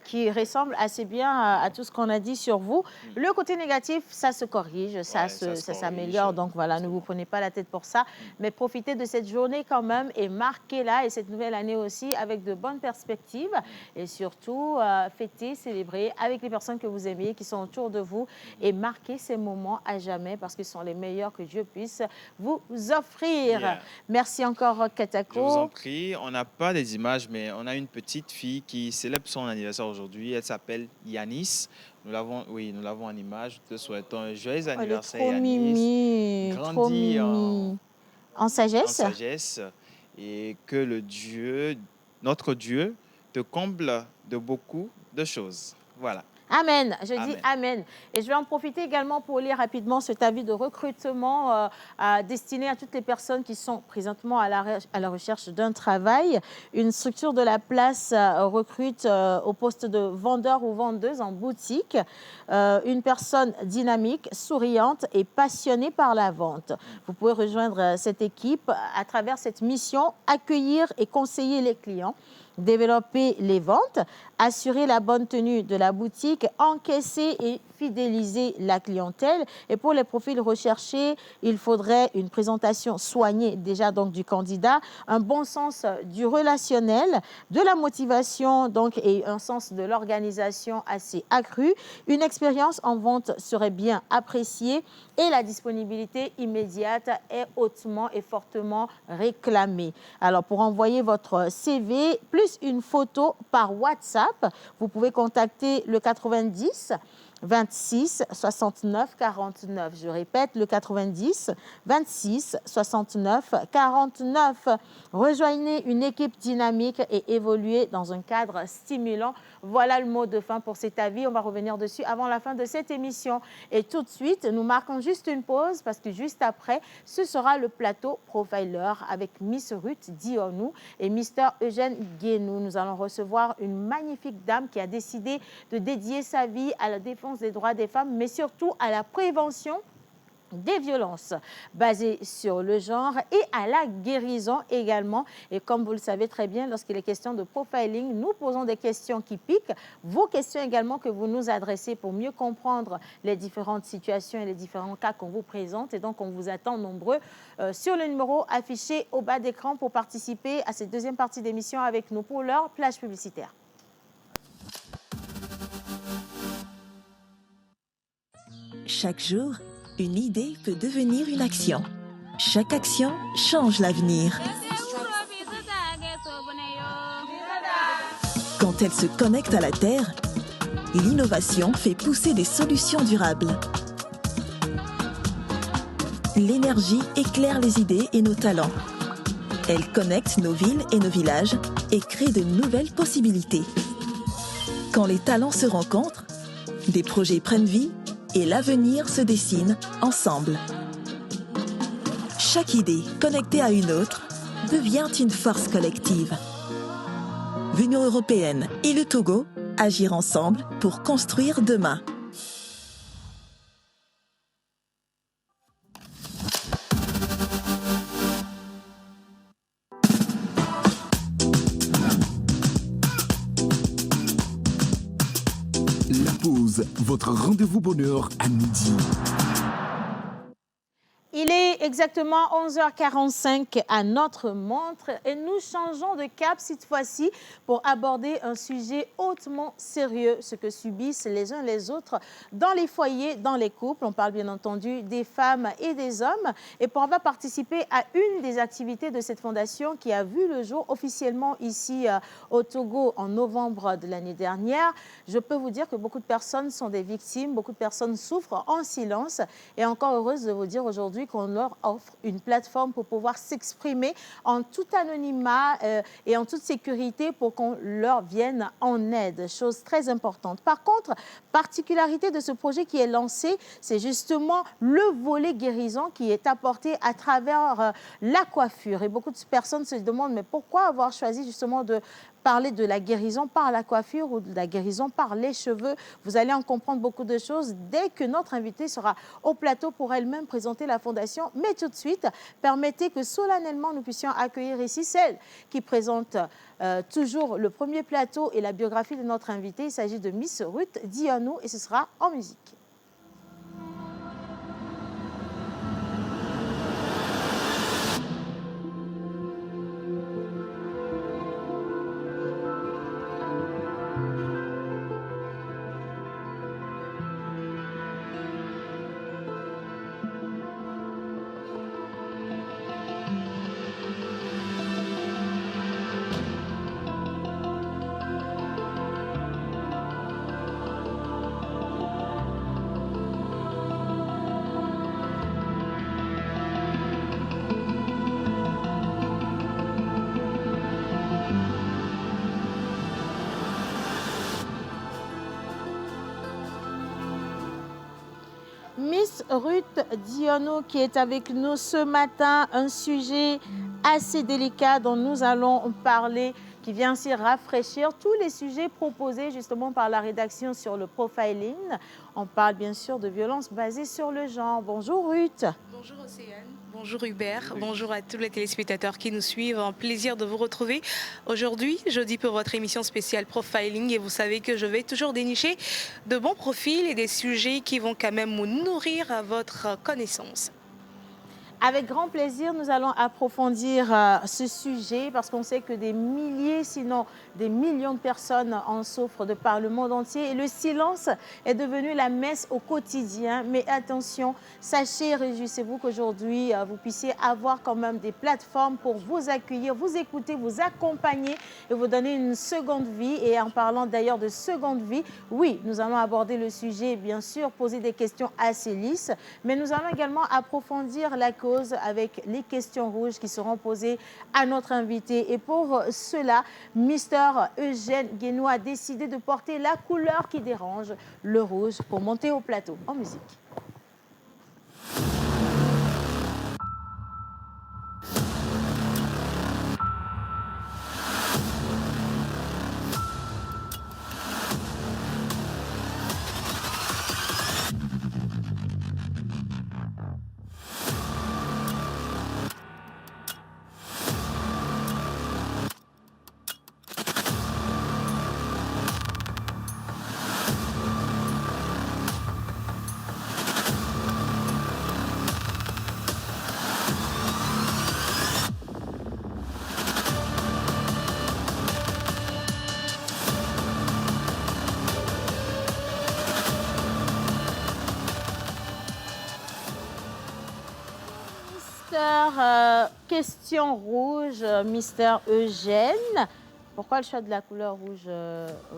qui ressemble assez bien à tout ce qu'on a dit sur vous. Le côté négatif, ça se corrige, ça s'améliore. Donc voilà, ne vous prenez pas la tête pour ça. Mais profitez de cette journée quand même et marquez-la et cette nouvelle année aussi avec de bonnes perspectives. Et surtout, fêtez, célébrez avec les personnes que vous aimez, qui sont autour de vous et marquez ces moments à jamais parce qu'ils sont les meilleurs que Dieu puisse vous offrir. Merci encore, Katako. Je vous en prie. On n'a pas des images, mais on a une petite fille qui célèbre son anniversaire aujourd'hui. Elle s'appelle Yanis. Nous l'avons en image. Nous te souhaitons un joyeux anniversaire, trop Yanis. Mimi, Grandis en sagesse. En sagesse. Et que notre Dieu, te comble de beaucoup de choses. Voilà. Amen. Je dis Amen. Et je vais en profiter également pour lire rapidement cet avis de recrutement destiné à toutes les personnes qui sont présentement à la recherche d'un travail. Une structure de la place recrute au poste de vendeur ou vendeuse en boutique une personne dynamique, souriante et passionnée par la vente. Vous pouvez rejoindre cette équipe à travers cette mission, accueillir et conseiller les clients, développer les ventes, assurer la bonne tenue de la boutique, encaisser et fidéliser la clientèle. Et pour les profils recherchés, il faudrait une présentation soignée déjà donc du candidat, un bon sens du relationnel, de la motivation donc et un sens de l'organisation assez accru. Une expérience en vente serait bien appréciée et la disponibilité immédiate est hautement et fortement réclamée. Alors pour envoyer votre CV plus une photo par WhatsApp, vous pouvez contacter le 90 26 69 49. Je répète, le 90 26 69 49. Rejoignez une équipe dynamique et évoluez dans un cadre stimulant. Voilà le mot de fin pour cet avis. On va revenir dessus avant la fin de cette émission. Et tout de suite, nous marquons juste une pause parce que juste après, ce sera le plateau Profiler avec Miss Ruth Dionou et Mr. Eugène Guénou. Nous allons recevoir une magnifique dame qui a décidé de dédier sa vie à la défense des droits des femmes, mais surtout à la prévention des violences basées sur le genre et à la guérison également. Et comme vous le savez très bien, lorsqu'il est question de profiling, nous posons des questions qui piquent. Vos questions également que vous nous adressez pour mieux comprendre les différentes situations et les différents cas qu'on vous présente. Et donc, on vous attend nombreux sur le numéro affiché au bas d'écran pour participer à cette deuxième partie d'émission avec nous pour leur plage publicitaire. Chaque jour, une idée peut devenir une action. Chaque action change l'avenir. Quand elle se connecte à la Terre, l'innovation fait pousser des solutions durables. L'énergie éclaire les idées et nos talents. Elle connecte nos villes et nos villages et crée de nouvelles possibilités. Quand les talents se rencontrent, des projets prennent vie et l'avenir se dessine ensemble. Chaque idée connectée à une autre devient une force collective. L'Union européenne et le Togo agir ensemble pour construire demain. La pause, votre rendez-vous bonheur à midi. Il est exactement 11h45 à notre montre et nous changeons de cap cette fois-ci pour aborder un sujet hautement sérieux, ce que subissent les uns les autres dans les foyers, dans les couples. On parle bien entendu des femmes et des hommes. Et pour avoir participé à une des activités de cette fondation qui a vu le jour officiellement ici au Togo en novembre de l'année dernière, je peux vous dire que beaucoup de personnes sont des victimes, beaucoup de personnes souffrent en silence. Et encore heureuse de vous dire aujourd'hui qu'on leur offre une plateforme pour pouvoir s'exprimer en tout anonymat et en toute sécurité pour qu'on leur vienne en aide, chose très importante. Par contre, particularité de ce projet qui est lancé, c'est justement le volet guérison qui est apporté à travers la coiffure. Et beaucoup de personnes se demandent, mais pourquoi avoir choisi justement de parler de la guérison par la coiffure ou de la guérison par les cheveux? Vous allez en comprendre beaucoup de choses dès que notre invitée sera au plateau pour elle-même présenter la fondation. Mais tout de suite, permettez que solennellement nous puissions accueillir ici celle qui présente toujours le premier plateau et la biographie de notre invitée. Il s'agit de Miss Ruth Dionou et ce sera en musique. Miss Ruth Dionou qui est avec nous ce matin, un sujet assez délicat dont nous allons parler, qui vient ainsi rafraîchir tous les sujets proposés justement par la rédaction sur le profiling. On parle bien sûr de violences basées sur le genre. Bonjour Ruth. Bonjour Océane. Bonjour Hubert, bonjour à tous les téléspectateurs qui nous suivent. Un plaisir de vous retrouver aujourd'hui, jeudi, pour votre émission spéciale Profiling. Et vous savez que je vais toujours dénicher de bons profils et des sujets qui vont quand même nous nourrir à votre connaissance. Avec grand plaisir, nous allons approfondir ce sujet parce qu'on sait que des milliers, sinon des millions de personnes en souffrent de par le monde entier. Et le silence est devenu la messe au quotidien. Mais attention, sachez, réjouissez-vous qu'aujourd'hui, vous puissiez avoir quand même des plateformes pour vous accueillir, vous écouter, vous accompagner et vous donner une seconde vie. Et en parlant d'ailleurs de seconde vie, oui, nous allons aborder le sujet, bien sûr, poser des questions assez lisses, mais nous allons également approfondir la cause avec les questions rouges qui seront posées à notre invité. Et pour cela, Mister Eugène Guénou a décidé de porter la couleur qui dérange, le rouge, pour monter au plateau. En musique. Question rouge, Mister Eugène. Pourquoi le choix de la couleur rouge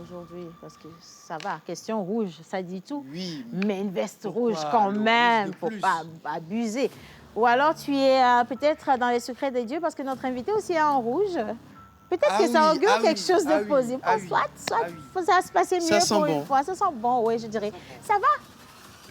aujourd'hui? Parce que ça va, question rouge, ça dit tout. Oui. Mais une veste rouge quand même, il ne faut pas abuser. Ou alors tu es peut-être dans les secrets de Dieu parce que notre invité aussi est en rouge. Peut-être que ça augure quelque chose de positif. Soit ça va se passer mieux pour une fois. Ça sent bon, oui, je dirais. Ça va?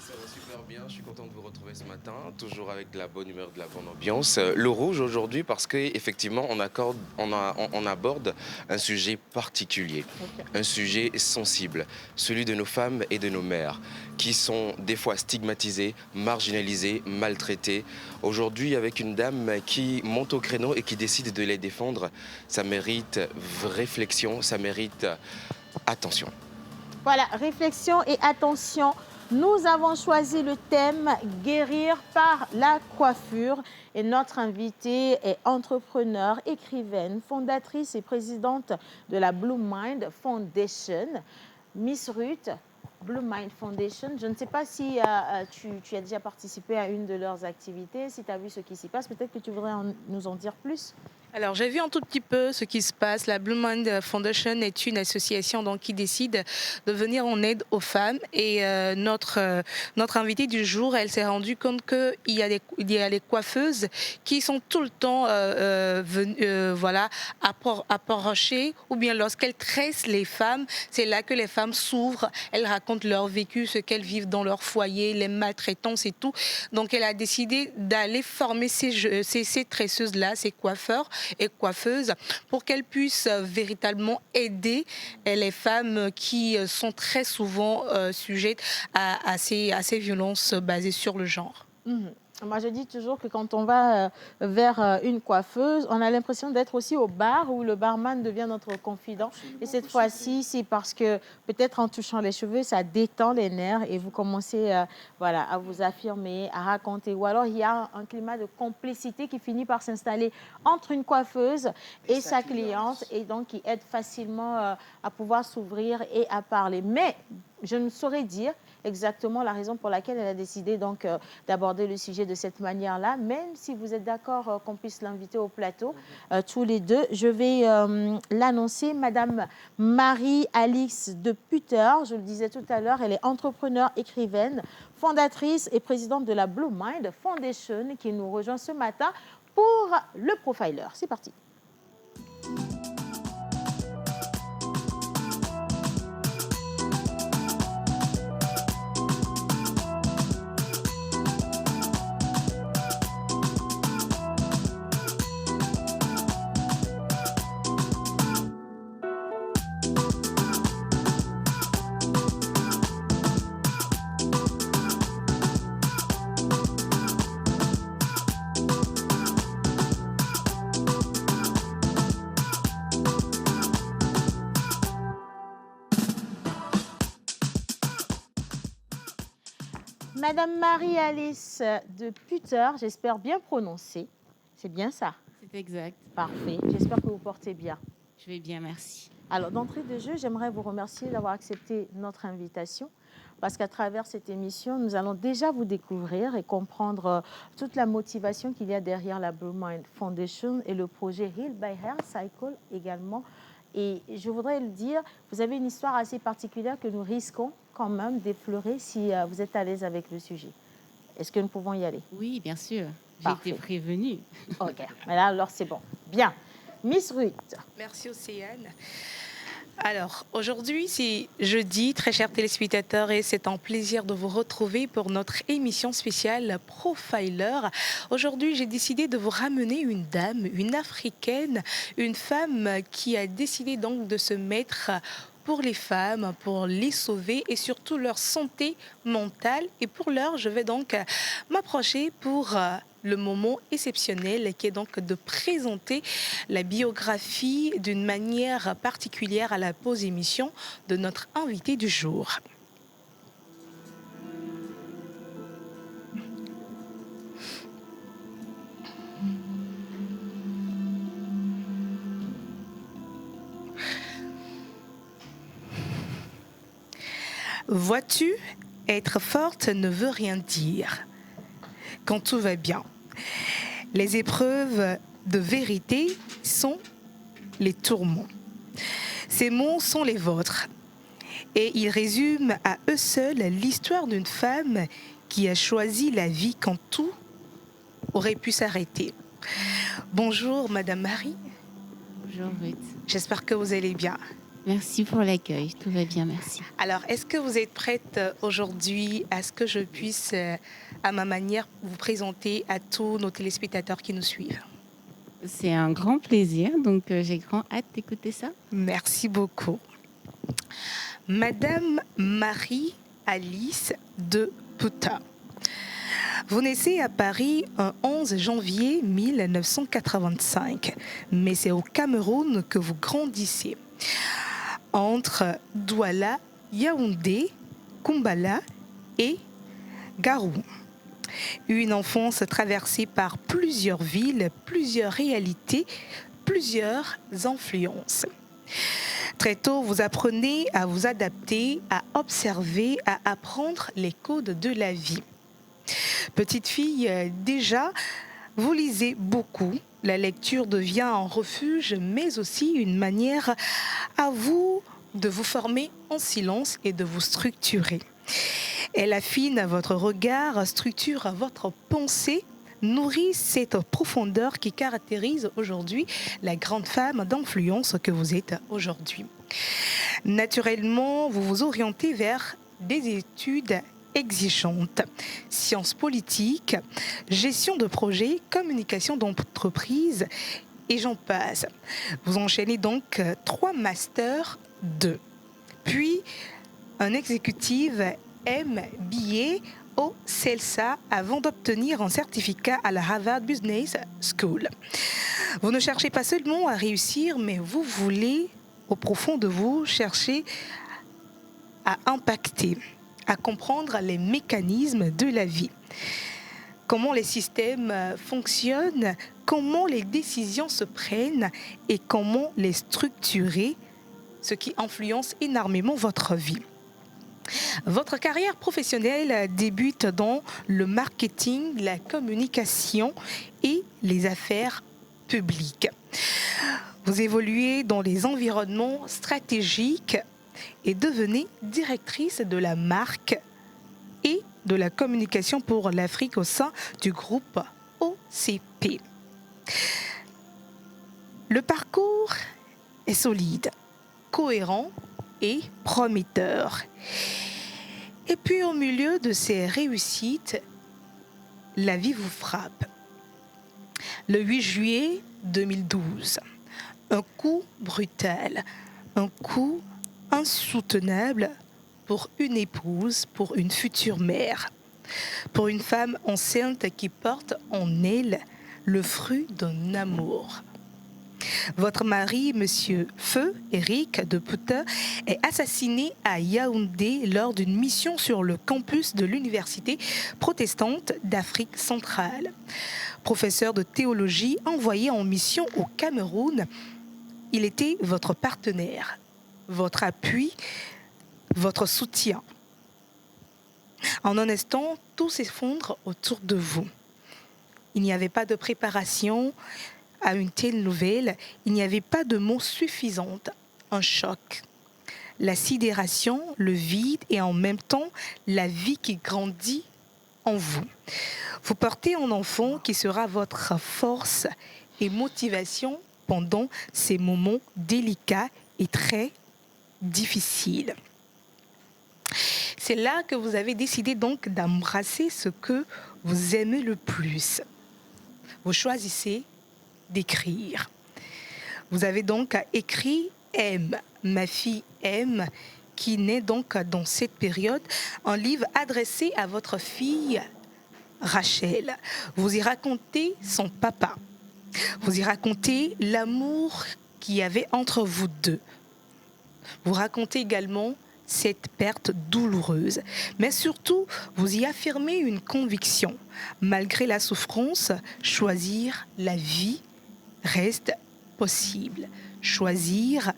Ça va super bien, je suis content de vous retrouver ce matin, toujours avec de la bonne humeur, de la bonne ambiance. Le rouge aujourd'hui parce qu'effectivement on aborde un sujet particulier, un sujet sensible, celui de nos femmes et de nos mères qui sont des fois stigmatisées, marginalisées, maltraitées. Aujourd'hui, avec une dame qui monte au créneau et qui décide de les défendre, ça mérite réflexion, ça mérite attention. Voilà, réflexion et attention. Nous avons choisi le thème « Guérir par la coiffure ». Et notre invitée est entrepreneur, écrivaine, fondatrice et présidente de la Blue Mind Foundation. Miss Ruth, Blue Mind Foundation, je ne sais pas si tu as déjà participé à une de leurs activités, si tu as vu ce qui s'y passe, peut-être que tu voudrais nous en dire plus. Alors, j'ai vu un tout petit peu ce qui se passe. La Blue Mind Foundation est une association donc, qui décide de venir en aide aux femmes. Et notre invitée du jour, elle s'est rendue compte qu'il y a des coiffeuses qui sont tout le temps approchées, ou bien lorsqu'elles tressent les femmes, c'est là que les femmes s'ouvrent. Elles racontent leur vécu, ce qu'elles vivent dans leur foyer, les maltraitances et tout. Donc, elle a décidé d'aller former ces tresseuses-là, ces coiffeurs et coiffeuses, pour qu'elles puissent véritablement aider les femmes qui sont très souvent sujettes à ces violences basées sur le genre. Moi, je dis toujours que quand on va vers une coiffeuse, on a l'impression d'être aussi au bar où le barman devient notre confident. Et cette fois-ci, c'est parce que peut-être en touchant les cheveux, ça détend les nerfs et vous commencez à vous affirmer, à raconter. Ou alors, il y a un climat de complicité qui finit par s'installer entre une coiffeuse et sa cliente et donc qui aide facilement à pouvoir s'ouvrir et à parler. Mais je ne saurais dire exactement la raison pour laquelle elle a décidé donc d'aborder le sujet de cette manière-là. Même si vous êtes d'accord qu'on puisse l'inviter au plateau, tous les deux, je vais l'annoncer. Madame Marie-Alix de Putter, je le disais tout à l'heure, elle est entrepreneure, écrivaine, fondatrice et présidente de la Blue Mind Foundation qui nous rejoint ce matin pour le Profiler. C'est parti. Madame Marie-Alice de Putter, j'espère bien prononcer. C'est bien ça? C'est exact. Parfait. J'espère que vous portez bien. Je vais bien, merci. Alors, d'entrée de jeu, j'aimerais vous remercier d'avoir accepté notre invitation parce qu'à travers cette émission, nous allons déjà vous découvrir et comprendre toute la motivation qu'il y a derrière la Blue Mind Foundation et le projet Heal by Hair Cycle également. Et je voudrais le dire, vous avez une histoire assez particulière que nous risquons quand même d'effleurer si vous êtes à l'aise avec le sujet. Est-ce que nous pouvons y aller? Oui, bien sûr. J'ai été prévenue. OK. Mais là, alors, c'est bon. Bien. Miss Ruth. Merci, Océane. Alors, aujourd'hui, c'est jeudi, très chers téléspectateurs, et c'est un plaisir de vous retrouver pour notre émission spéciale Profiler. Aujourd'hui, j'ai décidé de vous ramener une dame, une Africaine, une femme qui a décidé donc de se mettre pour les femmes, pour les sauver et surtout leur santé mentale. Et pour l'heure, je vais donc m'approcher pour le moment exceptionnel qui est donc de présenter la biographie d'une manière particulière à la pause émission de notre invité du jour. Vois-tu, être forte ne veut rien dire. Quand tout va bien, les épreuves de vérité sont les tourments. Ces mots sont les vôtres et ils résument à eux seuls l'histoire d'une femme qui a choisi la vie quand tout aurait pu s'arrêter. Bonjour Madame Marie. Bonjour Ruth. J'espère que vous allez bien. Merci pour l'accueil, tout va bien, merci. Alors, est-ce que vous êtes prête aujourd'hui à ce que je puisse, à ma manière, vous présenter à tous nos téléspectateurs qui nous suivent? C'est un grand plaisir, donc j'ai grand hâte d'écouter ça. Merci beaucoup. Madame Marie-Alice de Putter. Vous naissez à Paris un 11 janvier 1985, mais c'est au Cameroun que vous grandissez. Entre Douala Yaoundé, Kumbala et Garou. Une enfance traversée par plusieurs villes, plusieurs réalités, plusieurs influences. Très tôt, vous apprenez à vous adapter, à observer, à apprendre les codes de la vie. Petite fille, déjà, vous lisez beaucoup. La lecture devient un refuge, mais aussi une manière à vous de vous former en silence et de vous structurer. Elle affine votre regard, structure votre pensée, nourrit cette profondeur qui caractérise aujourd'hui la grande femme d'influence que vous êtes aujourd'hui. Naturellement, vous vous orientez vers des études exigeantes, sciences politiques, gestion de projets, communication d'entreprise et j'en passe. Vous enchaînez donc 3 masters 2, puis un exécutif MBA au CELSA avant d'obtenir un certificat à la Harvard Business School. Vous ne cherchez pas seulement à réussir, mais vous voulez, au profond de vous, chercher à impacter, à comprendre les mécanismes de la vie. Comment les systèmes fonctionnent, comment les décisions se prennent et comment les structurer, ce qui influence énormément votre vie. Votre carrière professionnelle débute dans le marketing, la communication et les affaires publiques. Vous évoluez dans les environnements stratégiques et devenez directrice de la marque et de la communication pour l'Afrique au sein du groupe OCP. Le parcours est solide, cohérent et prometteur. Et puis au milieu de ces réussites, la vie vous frappe. Le 8 juillet 2012, un coup brutal, un coup insoutenable pour une épouse, pour une future mère, pour une femme enceinte qui porte en elle le fruit d'un amour. Votre mari, Monsieur Feu Eric de Puta, est assassiné à Yaoundé lors d'une mission sur le campus de l'Université protestante d'Afrique centrale. Professeur de théologie envoyé en mission au Cameroun, il était votre partenaire, votre appui, votre soutien. En un instant, tout s'effondre autour de vous. Il n'y avait pas de préparation à une telle nouvelle, il n'y avait pas de mots suffisants, un choc. La sidération, le vide et en même temps la vie qui grandit en vous. Vous portez un enfant qui sera votre force et motivation pendant ces moments délicats et très difficiles. C'est là que vous avez décidé donc d'embrasser ce que vous aimez le plus. Vous choisissez d'écrire. Vous avez donc écrit M, ma fille M, qui naît donc dans cette période, un livre adressé à votre fille Rachel. Vous y racontez son papa. Vous y racontez l'amour qu'il y avait entre vous deux. Vous racontez également cette perte douloureuse. Mais surtout, vous y affirmez une conviction. Malgré la souffrance, choisir la vie reste possible. Choisir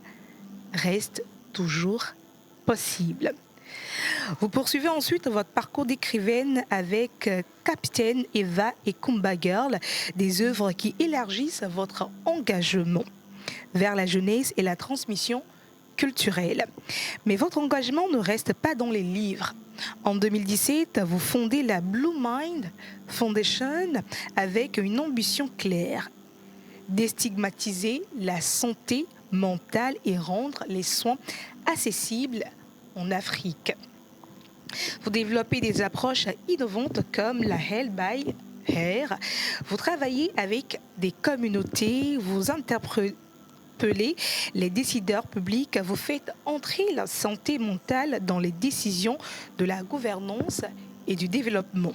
reste toujours possible. Vous poursuivez ensuite votre parcours d'écrivaine avec Capitaine Eva et Kumba Girl, des œuvres qui élargissent votre engagement vers la jeunesse et la transmission culturelle. Mais votre engagement ne reste pas dans les livres. En 2017, vous fondez la Blue Mind Foundation avec une ambition claire: déstigmatiser la santé mentale et rendre les soins accessibles en Afrique. Vous développez des approches innovantes comme la Health by Hair. Vous travaillez avec des communautés, vous interpellez les décideurs publics, vous faites entrer la santé mentale dans les décisions de la gouvernance et du développement.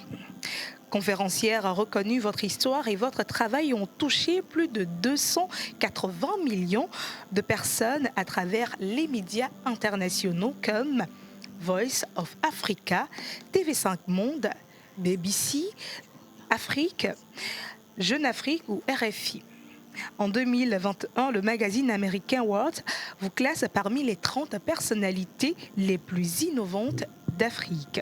Conférencière reconnue, votre histoire et votre travail ont touché plus de 280 millions de personnes à travers les médias internationaux comme Voice of Africa, TV5 Monde, BBC, Afrique, Jeune Afrique ou RFI. En 2021, le magazine américain World vous classe parmi les 30 personnalités les plus innovantes d'Afrique.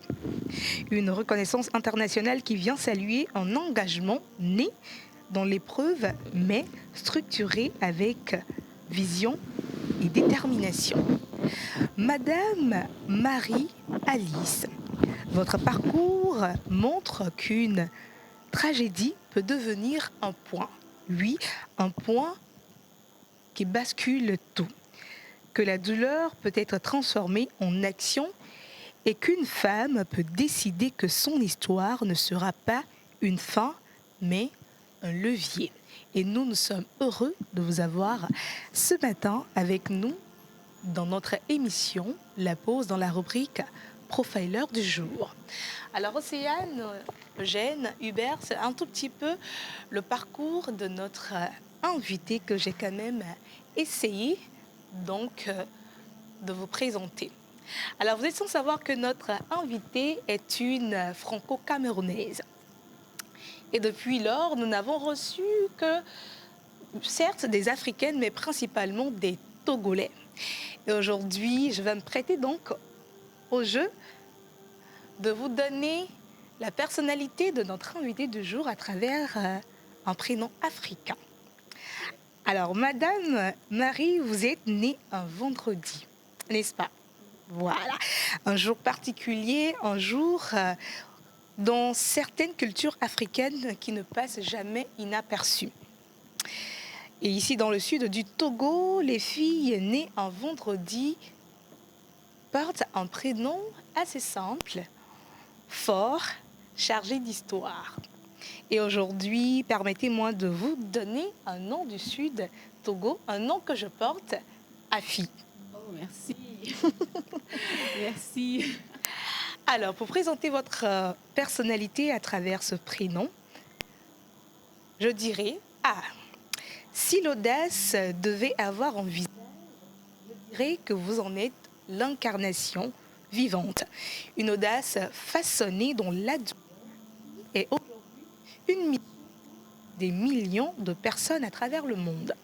Une reconnaissance internationale qui vient saluer un engagement né dans l'épreuve, mais structuré avec vision et détermination. Madame Marie-Alice, votre parcours montre qu'une tragédie peut devenir un point. Oui, un point qui bascule tout. Que la douleur peut être transformée en action et qu'une femme peut décider que son histoire ne sera pas une fin, mais un levier. Et nous sommes heureux de vous avoir ce matin avec nous dans notre émission La Pause dans la rubrique Profiler du jour. Alors Océane, Eugène, Hubert, c'est un tout petit peu le parcours de notre invité que j'ai quand même essayé donc de vous présenter. Alors vous êtes sans savoir que notre invitée est une franco-camerounaise. Et depuis lors, nous n'avons reçu que, certes, des Africaines, mais principalement des Togolais. Et aujourd'hui, je vais me prêter donc au jeu de vous donner la personnalité de notre invité du jour à travers un prénom africain. Alors, Madame Marie, vous êtes née un vendredi, n'est-ce pas? Voilà, un jour particulier, un jour dans certaines cultures africaines qui ne passent jamais inaperçues. Et ici, dans le sud du Togo, les filles nées un vendredi portent un prénom assez simple, fort, chargé d'histoire. Et aujourd'hui, permettez-moi de vous donner un nom du sud Togo, un nom que je porte, Afi. Oh, merci. Merci. Alors, pour présenter votre personnalité à travers ce prénom, je dirais, si l'audace devait avoir un visage, je dirais que vous en êtes l'incarnation vivante. Une audace façonnée dont la douleur est aujourd'hui une mission des millions de personnes à travers le monde.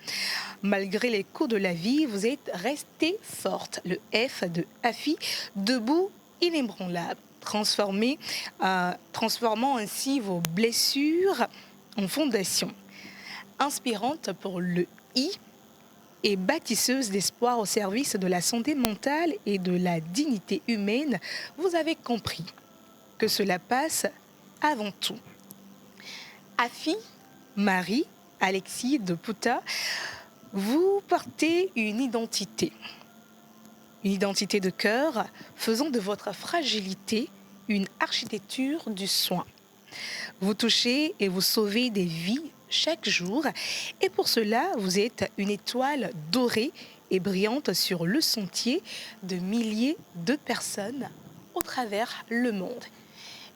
Malgré les coups de la vie, vous êtes restée forte. Le F de Afi, debout, inébranlable, transformant ainsi vos blessures en fondation. Inspirante pour le I et bâtisseuse d'espoir au service de la santé mentale et de la dignité humaine, vous avez compris que cela passe avant tout. Afi, Marie, Alexis de Pouta, vous portez une identité de cœur, faisant de votre fragilité une architecture du soin. Vous touchez et vous sauvez des vies chaque jour, et pour cela, vous êtes une étoile dorée et brillante sur le sentier de milliers de personnes au travers le monde.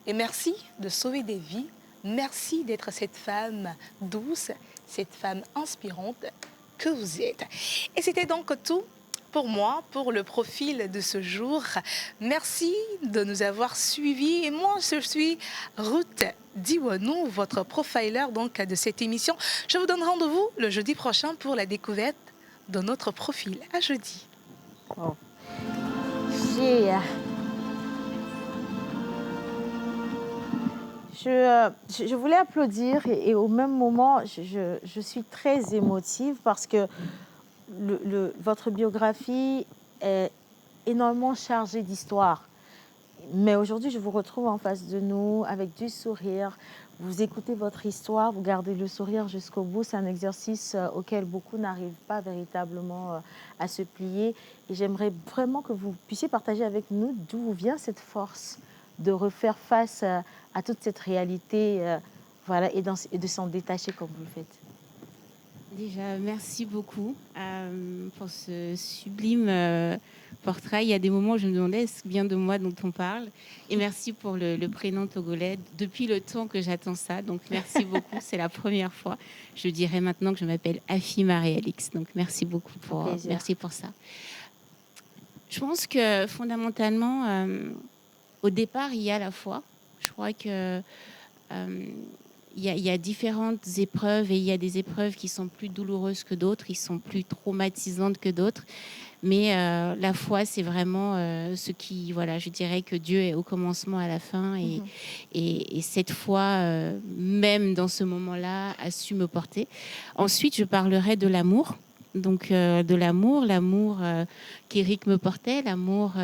Et merci de sauver des vies, merci d'être cette femme douce, cette femme inspirante que vous êtes. Et c'était donc tout pour moi, pour le profil de ce jour. Merci de nous avoir suivis. Et moi, je suis Ruth Diwanou, votre profiler donc de cette émission. Je vous donne rendez-vous le jeudi prochain pour la découverte de notre profil. À jeudi. Oh. Je voulais applaudir et au même moment, je suis très émotive parce que votre biographie est énormément chargée d'histoire. Mais aujourd'hui, je vous retrouve en face de nous avec du sourire. Vous écoutez votre histoire, vous gardez le sourire jusqu'au bout. C'est un exercice auquel beaucoup n'arrivent pas véritablement à se plier. Et j'aimerais vraiment que vous puissiez partager avec nous d'où vient cette force de refaire face à toute cette réalité voilà, et de s'en détacher comme vous le faites. Déjà, merci beaucoup pour ce sublime portrait. Il y a des moments où je me demandais est-ce bien de moi dont on parle. Et merci pour le prénom togolais. Depuis le temps que j'attends ça, donc merci beaucoup. C'est la première fois. Je dirais maintenant que je m'appelle Afi Marie-Alix. Donc merci beaucoup merci pour ça. Je pense que fondamentalement, au départ, il y a la foi. Je crois que il y a différentes épreuves et il y a des épreuves qui sont plus douloureuses que d'autres, qui sont plus traumatisantes que d'autres. Mais la foi, c'est vraiment ce qui, voilà, je dirais que Dieu est au commencement, à la fin. Et cette foi, même dans ce moment-là, a su me porter. Ensuite, je parlerai de l'amour. Donc de l'amour qu'Éric me portait, l'amour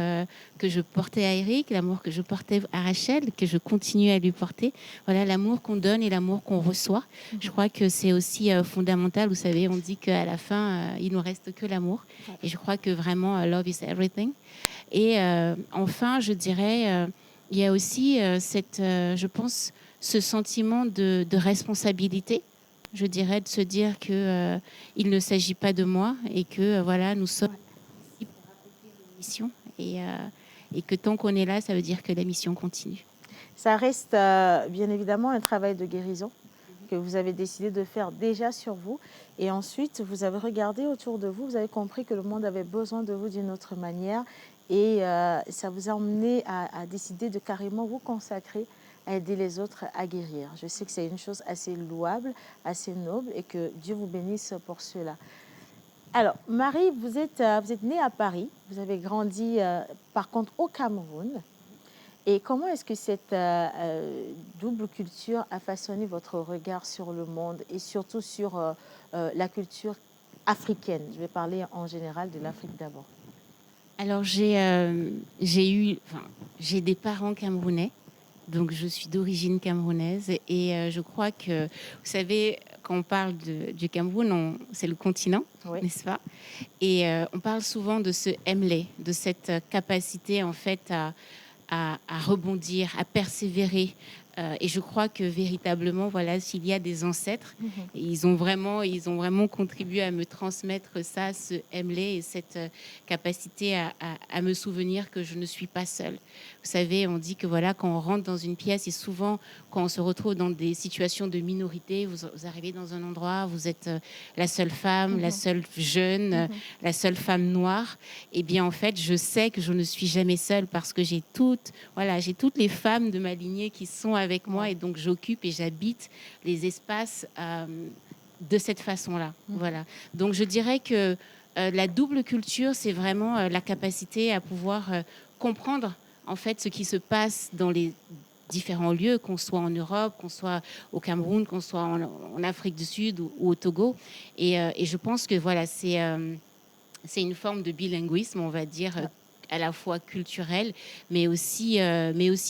que je portais à Éric, l'amour que je portais à Rachel, que je continue à lui porter. Voilà, l'amour qu'on donne et l'amour qu'on reçoit. Je crois que c'est aussi fondamental. Vous savez, on dit qu'à la fin, il ne nous reste que l'amour. Et je crois que vraiment, love is everything. Et enfin, je dirais, il y a aussi je pense, ce sentiment de responsabilité. Je dirais de se dire que il ne s'agit pas de moi et que voilà, nous sommes ici pour accomplir une mission et que tant qu'on est là, ça veut dire que la mission continue. Ça reste bien évidemment un travail de guérison que vous avez décidé de faire déjà sur vous et ensuite vous avez regardé autour de vous, vous avez compris que le monde avait besoin de vous d'une autre manière et ça vous a emmené à décider de carrément vous consacrer à aider les autres à guérir. Je sais que c'est une chose assez louable, assez noble et que Dieu vous bénisse pour cela. Alors, Marie, vous êtes née à Paris, vous avez grandi par contre au Cameroun. Et comment est-ce que cette double culture a façonné votre regard sur le monde et surtout sur la culture africaine? Je vais parler en général de l'Afrique d'abord. Alors, j'ai des parents camerounais. Donc, je suis d'origine camerounaise et je crois que, vous savez, quand on parle du Cameroun, c'est le continent, oui, n'est-ce pas? Et on parle souvent de ce emlé, de cette capacité en fait à rebondir, à persévérer. Et je crois que véritablement, voilà, s'il y a des ancêtres, ils ont vraiment contribué à me transmettre ça, ce emlé et cette capacité à me souvenir que je ne suis pas seule. Vous savez, on dit que voilà, quand on rentre dans une pièce et souvent quand on se retrouve dans des situations de minorité, vous arrivez dans un endroit, vous êtes la seule femme, la seule jeune, la seule femme noire. Eh bien, en fait, je sais que je ne suis jamais seule parce que j'ai toutes les femmes de ma lignée qui sont avec moi et donc j'occupe et j'habite les espaces de cette façon-là. Voilà. Donc, je dirais que la double culture, c'est vraiment la capacité à pouvoir comprendre en fait ce qui se passe dans les différents lieux, qu'on soit en Europe, qu'on soit au Cameroun, qu'on soit en Afrique du Sud ou au Togo. Et je pense que voilà, c'est une forme de bilinguisme, on va dire, à la fois culturel, mais aussi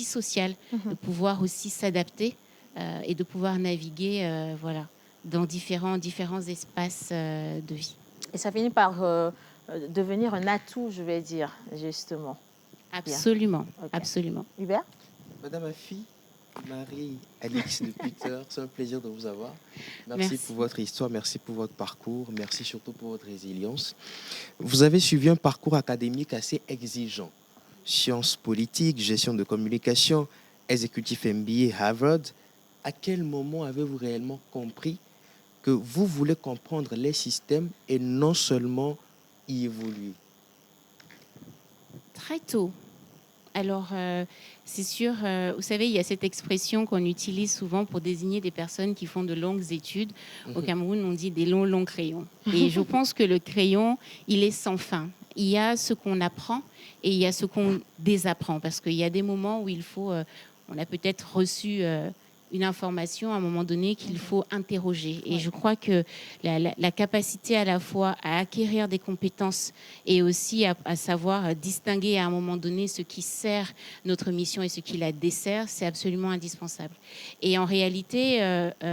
social, de pouvoir aussi s'adapter et de pouvoir naviguer voilà, dans différents espaces de vie. Et ça finit par devenir un atout, je vais dire, justement. Absolument, absolument. Hubert? Madame ma fille, Marie-Alix de Putter, c'est un plaisir de vous avoir. Merci pour votre histoire, merci pour votre parcours, merci surtout pour votre résilience. Vous avez suivi un parcours académique assez exigeant. Sciences politiques, gestion de communication, exécutif MBA Harvard. À quel moment avez-vous réellement compris que vous voulez comprendre les systèmes et non seulement y évoluer? Très tôt. Alors, c'est sûr, vous savez, il y a cette expression qu'on utilise souvent pour désigner des personnes qui font de longues études. Au Cameroun, on dit des longs crayons. Et je pense que le crayon, il est sans fin. Il y a ce qu'on apprend et il y a ce qu'on désapprend. Parce qu'il y a des moments où il faut... on a peut-être reçu une information à un moment donné qu'il faut interroger. Et je crois que la capacité à la fois à acquérir des compétences et aussi à savoir distinguer à un moment donné ce qui sert notre mission et ce qui la dessert, c'est absolument indispensable. Et en réalité,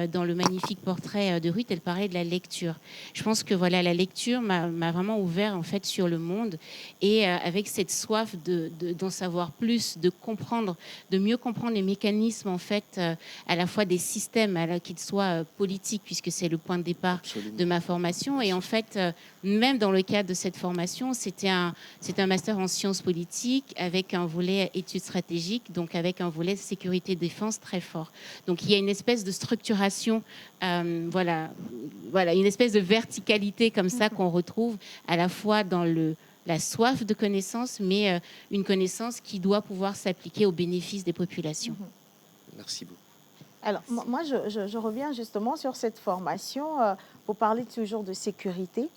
dans le magnifique portrait de Ruth, elle parlait de la lecture. Je pense que voilà, la lecture m'a vraiment ouvert en fait sur le monde et avec cette soif d'en savoir plus, de comprendre, de mieux comprendre les mécanismes en fait à la fois des systèmes, qu'ils soient politiques, puisque c'est le point de départ de ma formation. Et en fait, même dans le cadre de cette formation, c'est un master en sciences politiques avec un volet études stratégiques, donc avec un volet sécurité-défense très fort. Donc il y a une espèce de structuration, voilà, une espèce de verticalité comme ça qu'on retrouve à la fois dans la soif de connaissance, mais une connaissance qui doit pouvoir s'appliquer au bénéfice des populations. Merci beaucoup. Alors, moi, je reviens justement sur cette formation. Vous parlez toujours de sécurité,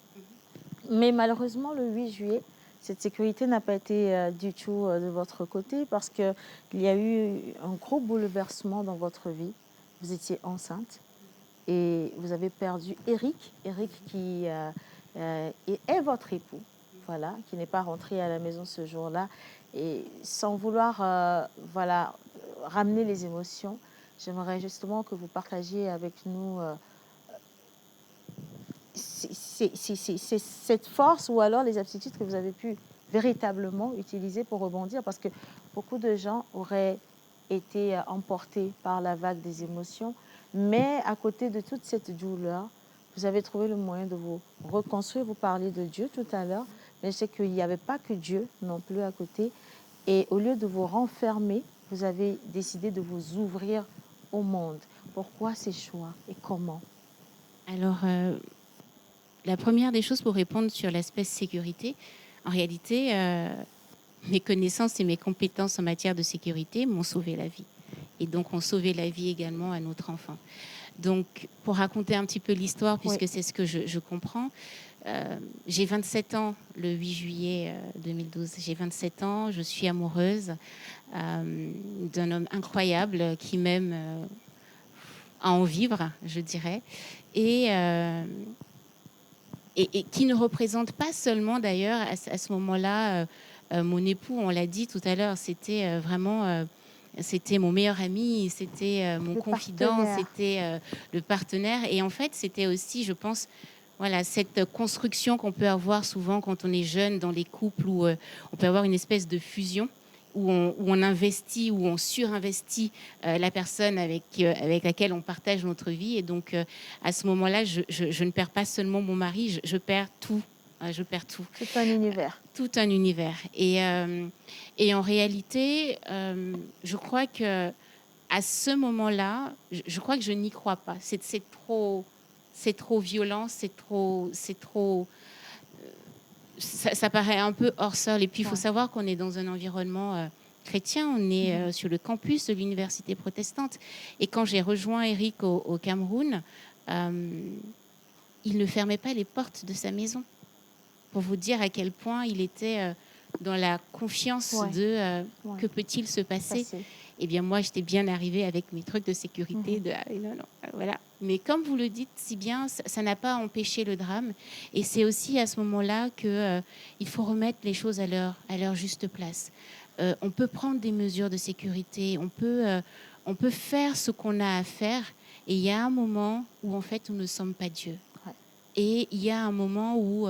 mais malheureusement, le 8 juillet, cette sécurité n'a pas été du tout de votre côté parce qu'il y a eu un gros bouleversement dans votre vie. Vous étiez enceinte et vous avez perdu Eric qui est votre époux, voilà, qui n'est pas rentré à la maison ce jour-là. Et sans vouloir ramener les émotions, j'aimerais justement que vous partagiez avec nous cette force ou alors les aptitudes que vous avez pu véritablement utiliser pour rebondir, parce que beaucoup de gens auraient été emportés par la vague des émotions, mais à côté de toute cette douleur, vous avez trouvé le moyen de vous reconstruire. Vous parliez de Dieu tout à l'heure, mais je sais qu'il n'y avait pas que Dieu non plus à côté. Et au lieu de vous renfermer, vous avez décidé de vous ouvrir au monde. Pourquoi ces choix et comment? Alors, la première des choses pour répondre sur l'aspect sécurité, en réalité, mes connaissances et mes compétences en matière de sécurité m'ont sauvé la vie. Et donc, ont sauvé la vie également à notre enfant. Donc, pour raconter un petit peu l'histoire, puisque c'est ce que je comprends, j'ai 27 ans le 8 juillet 2012. J'ai 27 ans, je suis amoureuse d'un homme incroyable qui m'aime à en vivre, je dirais, et qui ne représente pas seulement d'ailleurs à ce moment-là mon époux, on l'a dit tout à l'heure, c'était vraiment... c'était mon meilleur ami, c'était mon confident, c'était le partenaire. Et en fait, c'était aussi, je pense, voilà, cette construction qu'on peut avoir souvent quand on est jeune dans les couples où on peut avoir une espèce de fusion, où on investit, où on surinvestit la personne avec laquelle on partage notre vie. Et donc, à ce moment-là, je ne perds pas seulement mon mari, je perds tout. Je perds tout. Tout un univers. Tout un univers. Et en réalité, je crois que à ce moment-là, je crois que je n'y crois pas. C'est trop violent, c'est trop. Ça paraît un peu hors sol. Et puis, il faut savoir qu'on est dans un environnement chrétien. On est sur le campus de l'université protestante. Et quand j'ai rejoint Eric au Cameroun, il ne fermait pas les portes de sa maison. Pour vous dire à quel point il était dans la confiance de que peut-il se passer. Eh bien, moi, j'étais bien arrivée avec mes trucs de sécurité. Voilà. Mais comme vous le dites si bien, ça n'a pas empêché le drame. Et c'est aussi à ce moment-là qu'il faut remettre les choses à leur juste place. On peut prendre des mesures de sécurité, on peut faire ce qu'on a à faire. Et il y a un moment où, en fait, nous ne sommes pas Dieu. Et il y a un moment où...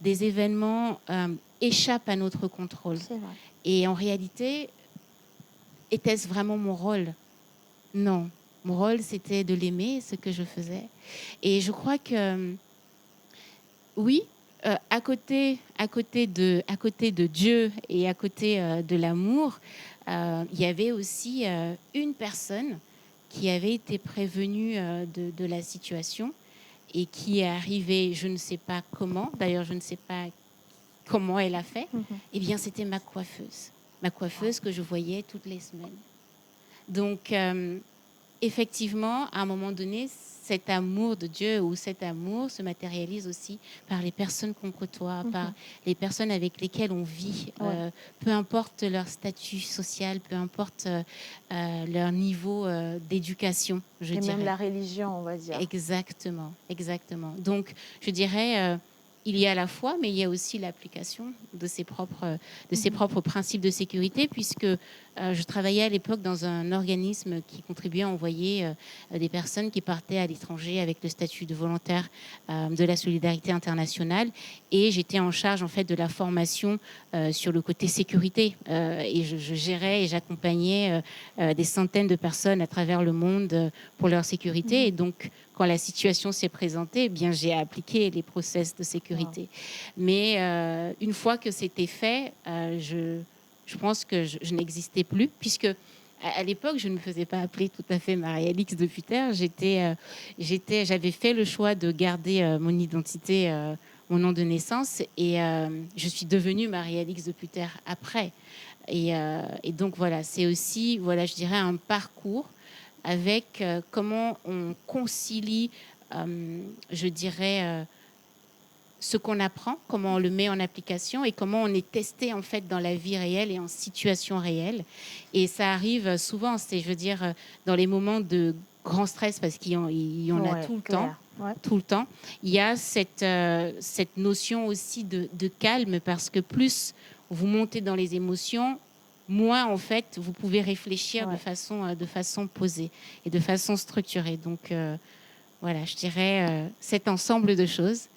des événements échappent à notre contrôle. Et en réalité, était-ce vraiment mon rôle? Non. Mon rôle, c'était de l'aimer, ce que je faisais. Et je crois que, oui, à côté de Dieu et à côté de l'amour, il y avait aussi une personne qui avait été prévenue de la situation et qui est arrivée, je ne sais pas comment, d'ailleurs je ne sais pas comment elle a fait, eh bien c'était ma coiffeuse que je voyais toutes les semaines. Donc effectivement, à un moment donné, cet amour de Dieu ou cet amour se matérialise aussi par les personnes qu'on côtoie, par les personnes avec lesquelles on vit, peu importe leur statut social, peu importe leur niveau d'éducation, je dirais. Et même la religion, on va dire. Exactement, exactement. Donc, je dirais, il y a la foi, mais il y a aussi l'application de ses propres principes de sécurité, puisque je travaillais à l'époque dans un organisme qui contribuait à envoyer des personnes qui partaient à l'étranger avec le statut de volontaire de la solidarité internationale, et j'étais en charge en fait de la formation sur le côté sécurité, et je gérais et j'accompagnais des centaines de personnes à travers le monde pour leur sécurité. Et donc quand la situation s'est présentée, eh bien j'ai appliqué les process de sécurité. Mais une fois que c'était fait, je pense que je n'existais plus, puisque à l'époque, je ne me faisais pas appeler tout à fait Marie-Alix Deputer. J'avais fait le choix de garder mon identité mon nom de naissance. Et je suis devenue Marie-Alix de Putter après. Et donc, voilà, c'est aussi, voilà, je dirais, un parcours avec comment on concilie, je dirais, ce qu'on apprend, comment on le met en application et comment on est testé en fait dans la vie réelle et en situation réelle. Et ça arrive souvent, c'est, je veux dire, dans les moments de grand stress, parce qu'il y en a tout le temps. Ouais. Tout le temps. Il y a cette notion aussi de calme, parce que plus vous montez dans les émotions, moins en fait vous pouvez réfléchir de façon posée et de façon structurée. Donc voilà, je dirais cet ensemble de choses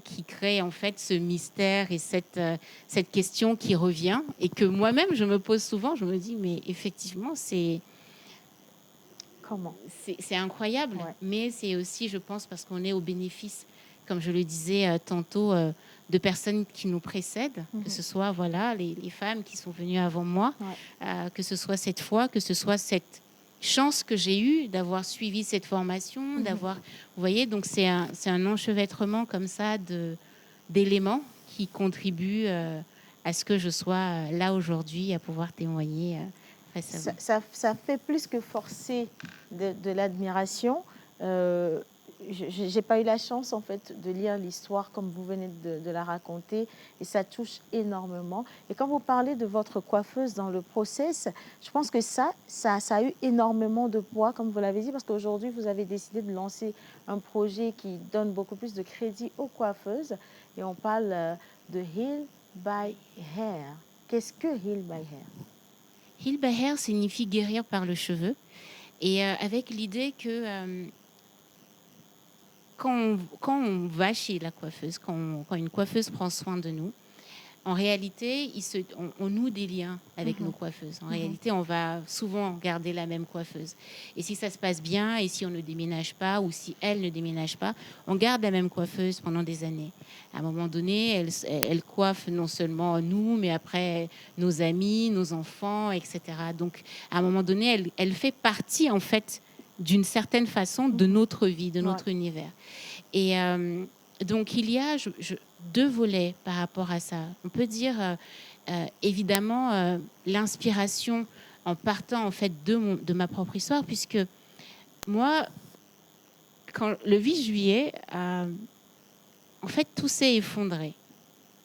qui crée en fait ce mystère et cette question qui revient et que moi-même je me pose souvent. Je me dis mais effectivement c'est incroyable, mais c'est aussi, je pense, parce qu'on est au bénéfice, comme je le disais tantôt, de personnes qui nous précèdent, que ce soit voilà les femmes qui sont venues avant moi, que ce soit cette foi, que ce soit cette chance que j'ai eue d'avoir suivi cette formation, d'avoir, vous voyez, donc c'est un enchevêtrement comme ça d'éléments qui contribuent à ce que je sois là aujourd'hui, à pouvoir témoigner. Ça fait plus que forcer de l'admiration. J'ai pas eu la chance en fait de lire l'histoire comme vous venez de la raconter, et ça touche énormément. Et quand vous parlez de votre coiffeuse dans le process, je pense que ça a eu énormément de poids, comme vous l'avez dit, parce qu'aujourd'hui vous avez décidé de lancer un projet qui donne beaucoup plus de crédit aux coiffeuses, et on parle de Heal by Hair. Qu'est-ce que Heal by Hair? Heal by Hair signifie guérir par le cheveu, et avec l'idée que quand on va chez la coiffeuse, quand une coiffeuse prend soin de nous, en réalité, on noue des liens avec nos coiffeuses. En réalité, on va souvent garder la même coiffeuse. Et si ça se passe bien, et si on ne déménage pas, ou si elle ne déménage pas, on garde la même coiffeuse pendant des années. À un moment donné, elle coiffe non seulement nous, mais après nos amis, nos enfants, etc. Donc, à un moment donné, elle fait partie, en fait, d'une certaine façon, de notre vie, de notre univers. Et donc, il y a deux volets par rapport à ça. On peut dire, évidemment, l'inspiration en partant, en fait, de ma propre histoire, puisque moi, quand le 8 juillet, en fait, tout s'est effondré.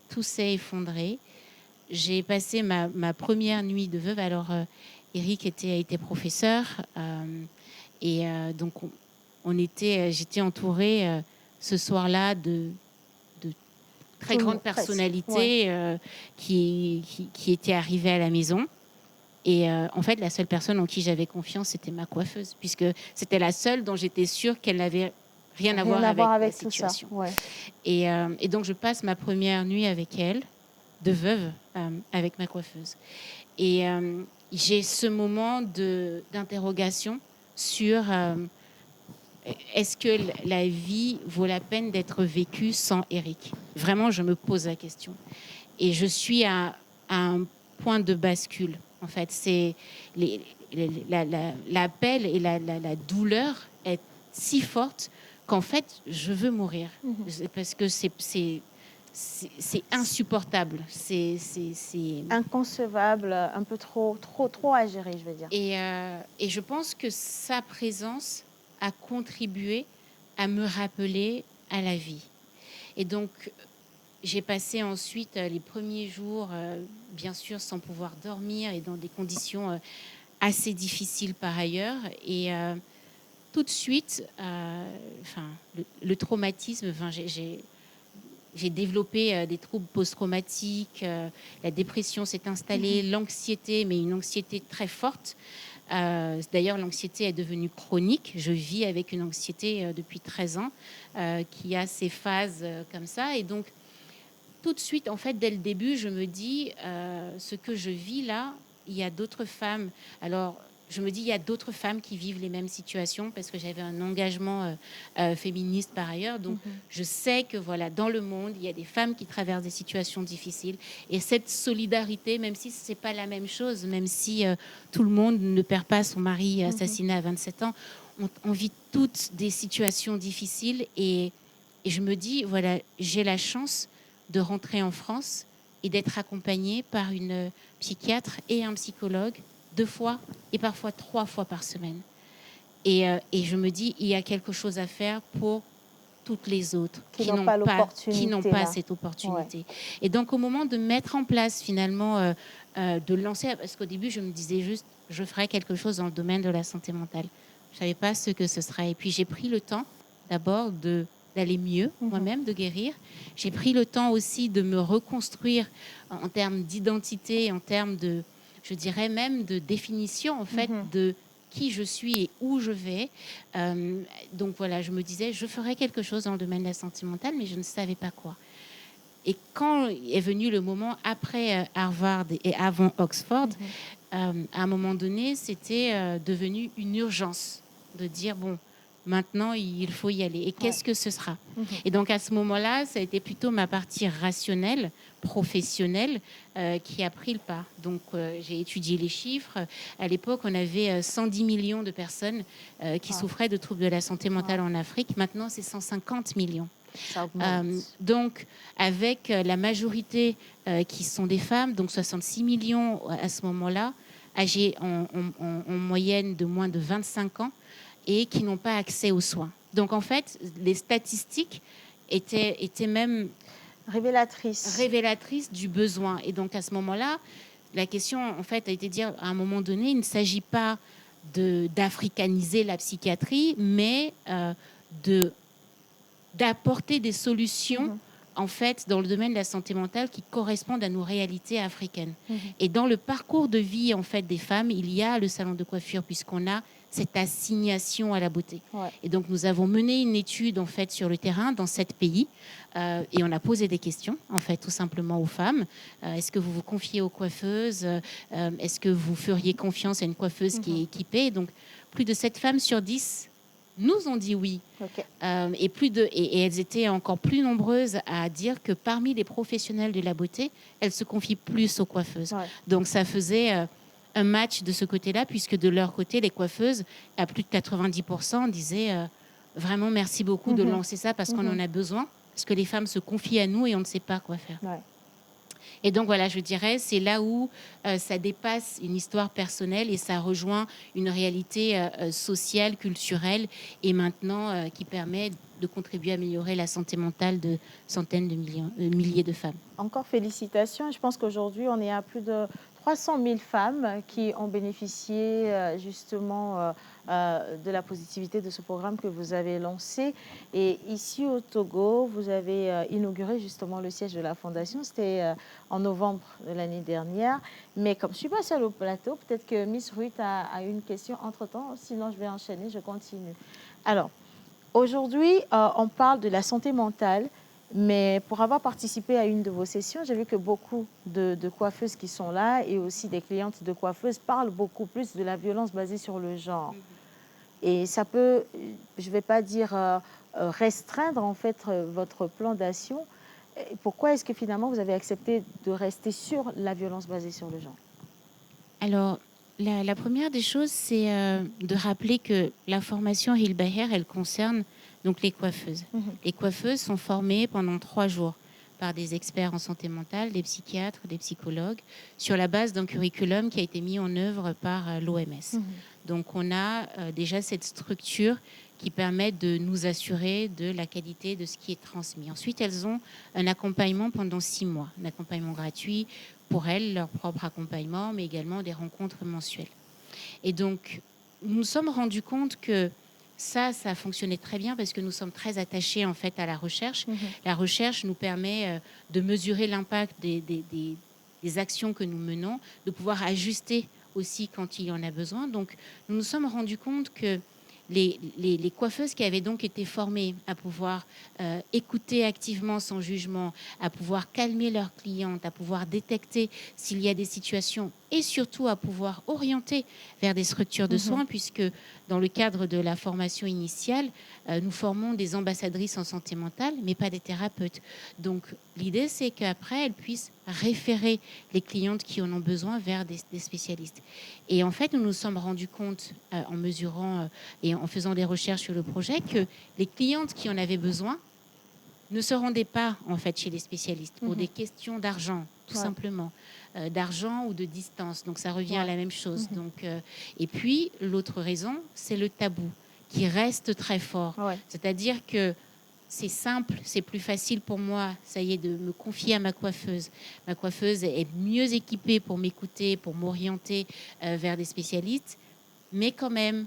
Tout s'est effondré. J'ai passé ma première nuit de veuve. Alors, Eric a été professeur. Et donc, j'étais entourée ce soir-là de très grandes personnalités qui étaient arrivées à la maison. Et en fait, la seule personne en qui j'avais confiance, c'était ma coiffeuse, puisque c'était la seule dont j'étais sûre qu'elle n'avait rien à voir avec la situation. Et donc, je passe ma première nuit avec elle, de veuve, avec ma coiffeuse. Et j'ai ce moment d'interrogation sur est-ce que la vie vaut la peine d'être vécue sans Eric? Vraiment, je me pose la question. Et je suis à un point de bascule. En fait, c'est l'appel et la douleur est si forte qu'en fait, je veux mourir. Parce que c'est insupportable. C'est inconcevable, un peu trop à gérer, je veux dire. Et je pense que sa présence a contribué à me rappeler à la vie. Et donc, j'ai passé ensuite les premiers jours, bien sûr, sans pouvoir dormir et dans des conditions assez difficiles par ailleurs. Et tout de suite, le traumatisme, j'ai développé des troubles post-traumatiques, la dépression s'est installée, l'anxiété, mais une anxiété très forte. D'ailleurs, l'anxiété est devenue chronique. Je vis avec une anxiété depuis 13 ans qui a ces phases comme ça. Et donc, tout de suite, en fait, dès le début, je me dis, ce que je vis là, il y a d'autres femmes. Alors, je me dis, il y a d'autres femmes qui vivent les mêmes situations parce que j'avais un engagement féministe par ailleurs. Donc, je sais que voilà, dans le monde, il y a des femmes qui traversent des situations difficiles. Et cette solidarité, même si ce n'est pas la même chose, même si tout le monde ne perd pas son mari assassiné à 27 ans, on vit toutes des situations difficiles. Et Et je me dis, voilà, j'ai la chance de rentrer en France et d'être accompagnée par une psychiatre et un psychologue 2 fois et parfois 3 fois par semaine. Et je me dis, il y a quelque chose à faire pour toutes les autres qui n'ont pas cette opportunité. Ouais. Et donc, au moment de mettre en place, finalement, de lancer, parce qu'au début, je me disais juste, je ferais quelque chose dans le domaine de la santé mentale. Je ne savais pas ce que ce serait. Et puis, j'ai pris le temps, d'abord, d'aller mieux moi-même, de guérir. J'ai pris le temps aussi de me reconstruire en termes d'identité, en termes de, je dirais même, de définition, en fait, de qui je suis et où je vais. Donc voilà, je me disais, je ferais quelque chose dans le domaine de la santé mentale, mais je ne savais pas quoi. Et quand est venu le moment après Harvard et avant Oxford, à un moment donné, c'était devenu une urgence de dire, bon, maintenant, il faut y aller. Et qu'est-ce que ce sera? Et donc, à ce moment-là, ça a été plutôt ma partie rationnelle, professionnelle, qui a pris le pas. Donc, j'ai étudié les chiffres. À l'époque, on avait 110 millions de personnes qui souffraient de troubles de la santé mentale en Afrique. Maintenant, c'est 150 millions. Donc, avec la majorité qui sont des femmes, donc 66 millions à ce moment-là, âgées en moyenne de moins de 25 ans, et qui n'ont pas accès aux soins. Donc, en fait, les statistiques étaient même révélatrices du besoin. Et donc, à ce moment-là, la question, en fait, a été de dire, à un moment donné, il ne s'agit pas d'africaniser la psychiatrie, mais d'apporter des solutions, en fait, dans le domaine de la santé mentale qui correspondent à nos réalités africaines. Et dans le parcours de vie, en fait, des femmes, il y a le salon de coiffure, puisqu'on a cette assignation à la beauté. Et donc, nous avons mené une étude, en fait, sur le terrain, dans 7 pays, et on a posé des questions, en fait, tout simplement aux femmes. Est-ce que vous vous confiez aux coiffeuses? Est-ce que vous feriez confiance à une coiffeuse qui est équipée? Et donc, plus de 7 femmes sur 10 nous ont dit oui. Et elles étaient encore plus nombreuses à dire que parmi les professionnels de la beauté, elles se confient plus aux coiffeuses. Donc, ça faisait un match de ce côté-là, puisque de leur côté, les coiffeuses, à plus de 90%, disaient vraiment merci beaucoup de lancer ça parce qu'on en a besoin, parce que les femmes se confient à nous et on ne sait pas quoi faire. Et donc voilà, je dirais, c'est là où ça dépasse une histoire personnelle et ça rejoint une réalité sociale, culturelle et maintenant qui permet de contribuer à améliorer la santé mentale de centaines de milliers de femmes. Encore félicitations. Je pense qu'aujourd'hui, on est à plus de 300 000 femmes qui ont bénéficié justement de la positivité de ce programme que vous avez lancé. Et ici au Togo, vous avez inauguré justement le siège de la Fondation. C'était en novembre de l'année dernière. Mais comme je suis passée au plateau, peut-être que Miss Ruth a une question entre-temps. Sinon, je vais enchaîner, je continue. Alors, aujourd'hui, on parle de la santé mentale. Mais pour avoir participé à une de vos sessions, j'ai vu que beaucoup de coiffeuses qui sont là et aussi des clientes de coiffeuses parlent beaucoup plus de la violence basée sur le genre. Et ça peut, je ne vais pas dire restreindre en fait votre plan d'action. Pourquoi est-ce que finalement vous avez accepté de rester sur la violence basée sur le genre? Alors, la première des choses, c'est de rappeler que la formation Hilbaher, elle concerne donc les coiffeuses. Les coiffeuses sont formées pendant 3 jours par des experts en santé mentale, des psychiatres, des psychologues, sur la base d'un curriculum qui a été mis en œuvre par l'OMS. Donc on a déjà cette structure qui permet de nous assurer de la qualité de ce qui est transmis. Ensuite, elles ont un accompagnement pendant 6 mois, un accompagnement gratuit pour elles, leur propre accompagnement, mais également des rencontres mensuelles. Et donc, nous nous sommes rendus compte que ça fonctionnait très bien parce que nous sommes très attachés en fait à la recherche. La recherche nous permet de mesurer l'impact des actions que nous menons, de pouvoir ajuster aussi quand il y en a besoin. Donc, nous nous sommes rendus compte que les coiffeuses qui avaient donc été formées à pouvoir écouter activement sans jugement, à pouvoir calmer leurs clientes, à pouvoir détecter s'il y a des situations et surtout à pouvoir orienter vers des structures de soins, puisque dans le cadre de la formation initiale, nous formons des ambassadrices en santé mentale, mais pas des thérapeutes. Donc l'idée, c'est qu'après, elles puissent référer les clientes qui en ont besoin vers des spécialistes. Et en fait, nous nous sommes rendus compte, en mesurant et en faisant des recherches sur le projet, que les clientes qui en avaient besoin ne se rendaient pas en fait chez les spécialistes pour des questions d'argent, tout simplement, d'argent ou de distance. Donc ça revient à la même chose. Donc, et puis l'autre raison, c'est le tabou qui reste très fort. C'est-à-dire que c'est simple, c'est plus facile pour moi, ça y est, de me confier à ma coiffeuse. Ma coiffeuse est mieux équipée pour m'écouter, pour m'orienter vers des spécialistes, mais quand même,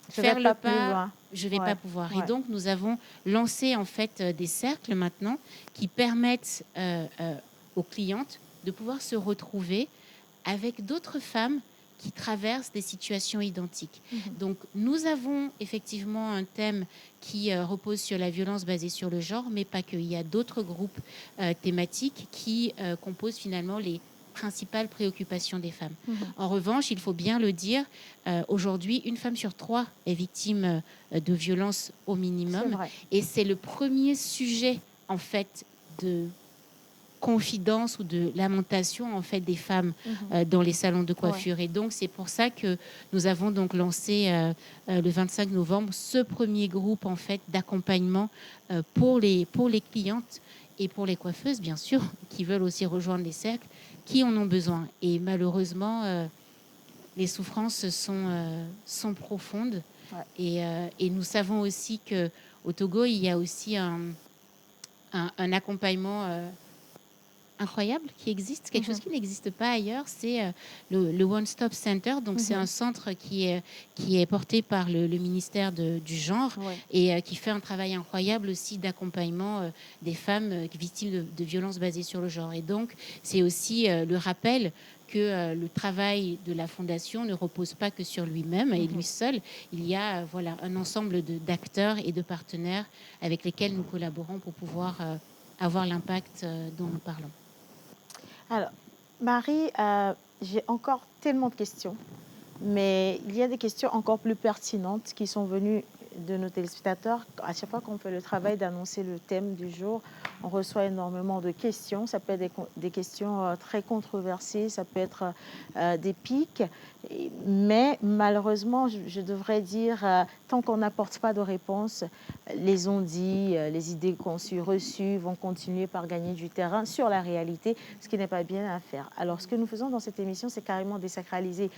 faire le pas, je ne vais pas pouvoir. Et donc, nous avons lancé en fait des cercles maintenant qui permettent aux clientes de pouvoir se retrouver avec d'autres femmes qui traversent des situations identiques. Donc, nous avons effectivement un thème qui repose sur la violence basée sur le genre, mais pas que. Il y a d'autres groupes thématiques qui composent finalement les principales préoccupations des femmes. En revanche, il faut bien le dire, aujourd'hui, une femme sur 3 est victime de violences au minimum. Et c'est le premier sujet, en fait, de confidence ou de lamentation en fait des femmes dans les salons de coiffure. Et donc c'est pour ça que nous avons donc lancé le 25 novembre ce premier groupe en fait d'accompagnement pour les clientes et pour les coiffeuses bien sûr qui veulent aussi rejoindre les cercles, qui en ont besoin. Et malheureusement les souffrances sont profondes et nous savons aussi que au Togo il y a aussi un accompagnement incroyable qui existe, quelque chose qui n'existe pas ailleurs, c'est le One Stop Center. Donc c'est un centre qui est porté par le ministère du genre et qui fait un travail incroyable aussi d'accompagnement des femmes victimes de violences basées sur le genre. Et donc c'est aussi le rappel que le travail de la Fondation ne repose pas que sur lui-même et lui seul. Il y a un ensemble d'acteurs et de partenaires avec lesquels nous collaborons pour pouvoir avoir l'impact dont nous parlons. Alors, Marie, j'ai encore tellement de questions, mais il y a des questions encore plus pertinentes qui sont venues de nos téléspectateurs. À chaque fois qu'on fait le travail d'annoncer le thème du jour, on reçoit énormément de questions. Ça peut être des questions très controversées, ça peut être des pics. Mais malheureusement, je devrais dire, tant qu'on n'apporte pas de réponse, les on-dit, les idées conçues, reçues vont continuer par gagner du terrain sur la réalité, ce qui n'est pas bien à faire. Alors, ce que nous faisons dans cette émission, c'est carrément désacraliser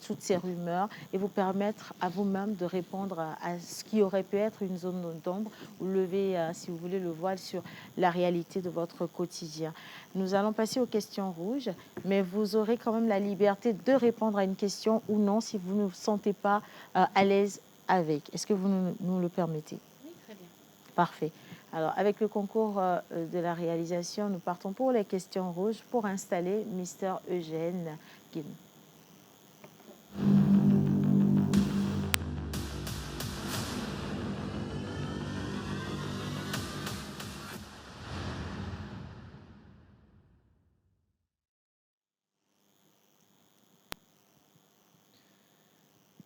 toutes ces rumeurs et vous permettre à vous-même de répondre à ce qui aurait pu être une zone d'ombre ou lever, si vous voulez, le voile sur la réalité de votre quotidien. Nous allons passer aux questions rouges, mais vous aurez quand même la liberté de répondre à une question ou non si vous ne vous sentez pas à l'aise avec. Est-ce que vous nous le permettez? Oui, très bien. Parfait. Alors, avec le concours de la réalisation, nous partons pour les questions rouges pour installer Mr. Eugène Guim.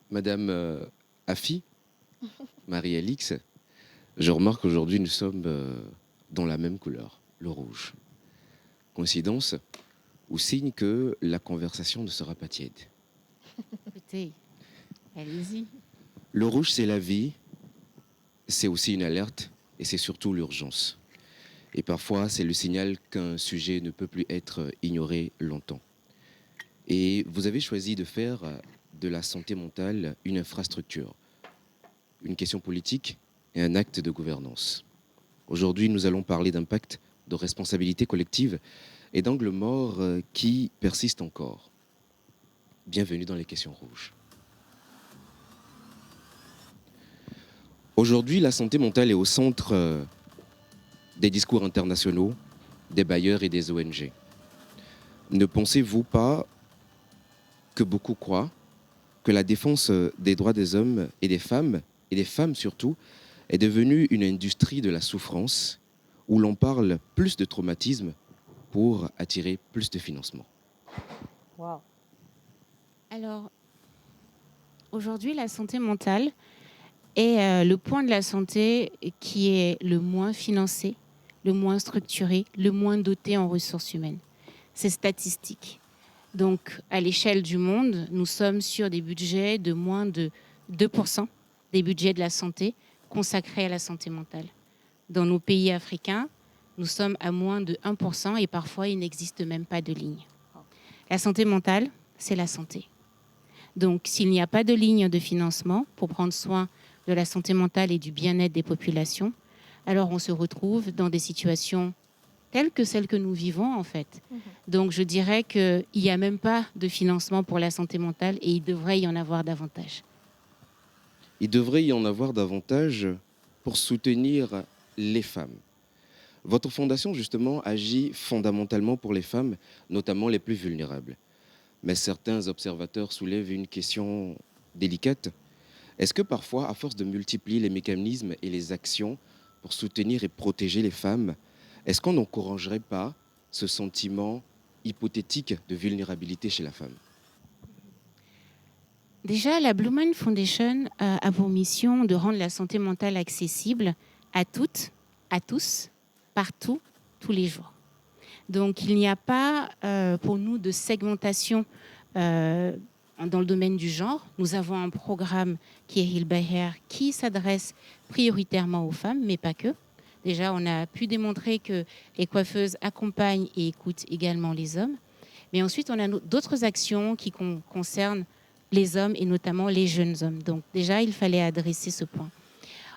Madame Afi, Marie-Alix, je remarque qu'aujourd'hui nous sommes dans la même couleur, le rouge. Coïncidence ou signe que la conversation ne sera pas tiède? Écoutez, allez-y. Le rouge, c'est la vie, c'est aussi une alerte et c'est surtout l'urgence. Et parfois, c'est le signal qu'un sujet ne peut plus être ignoré longtemps. Et vous avez choisi de faire de la santé mentale une infrastructure, une question politique et un acte de gouvernance. Aujourd'hui, nous allons parler d'impact, de responsabilité collective et d'angles morts qui persistent encore. Bienvenue dans les questions rouges. Aujourd'hui, la santé mentale est au centre des discours internationaux, des bailleurs et des ONG. Ne pensez-vous pas que beaucoup croient que la défense des droits des hommes et des femmes surtout, est devenue une industrie de la souffrance où l'on parle plus de traumatisme pour attirer plus de financement? Wow. Alors, aujourd'hui, la santé mentale est le point de la santé qui est le moins financé, le moins structuré, le moins doté en ressources humaines. C'est statistique. Donc, à l'échelle du monde, nous sommes sur des budgets de moins de 2% des budgets de la santé consacrés à la santé mentale. dans nos pays africains, nous sommes à moins de 1% et parfois il n'existe même pas de ligne. La santé mentale, c'est la santé. Donc s'il n'y a pas de ligne de financement pour prendre soin de la santé mentale et du bien-être des populations, alors on se retrouve dans des situations telles que celles que nous vivons en fait. Donc je dirais qu'il n'y a même pas de financement pour la santé mentale et il devrait y en avoir davantage. Il devrait y en avoir davantage pour soutenir les femmes. Votre fondation, justement, agit fondamentalement pour les femmes, notamment les plus vulnérables. Mais certains observateurs soulèvent une question délicate. Est-ce que parfois, à force de multiplier les mécanismes et les actions pour soutenir et protéger les femmes, est-ce qu'on n'encouragerait pas ce sentiment hypothétique de vulnérabilité chez la femme? Déjà, la Blue Mind Foundation a pour mission de rendre la santé mentale accessible à toutes, à tous, partout, tous les jours. Donc, il n'y a pas pour nous de segmentation dans le domaine du genre. Nous avons un programme qui est Hilbaher qui s'adresse prioritairement aux femmes, mais pas que. Déjà, on a pu démontrer que les coiffeuses accompagnent et écoutent également les hommes. Mais ensuite, on a d'autres actions qui concernent les hommes et notamment les jeunes hommes. Donc déjà, il fallait adresser ce point.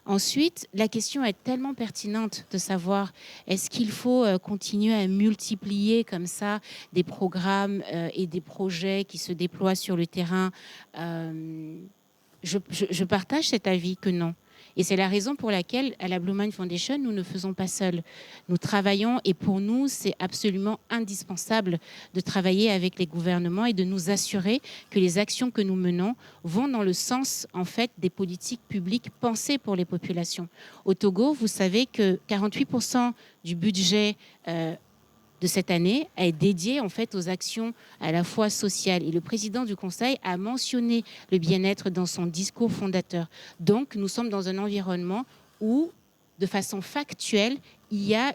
Ensuite, la question est tellement pertinente de savoir est-ce qu'il faut continuer à multiplier comme ça des programmes et des projets qui se déploient sur le terrain. Je partage cet avis que non. Et c'est la raison pour laquelle, à la Blue Mind Foundation, nous ne faisons pas seuls. Nous travaillons et pour nous, c'est absolument indispensable de travailler avec les gouvernements et de nous assurer que les actions que nous menons vont dans le sens, en fait, des politiques publiques pensées pour les populations. Au Togo, vous savez que 48% du budget de cette année est dédié en fait aux actions à la fois sociales. Et le président du Conseil a mentionné le bien-être dans son discours fondateur. Donc, nous sommes dans un environnement où, de façon factuelle, il y a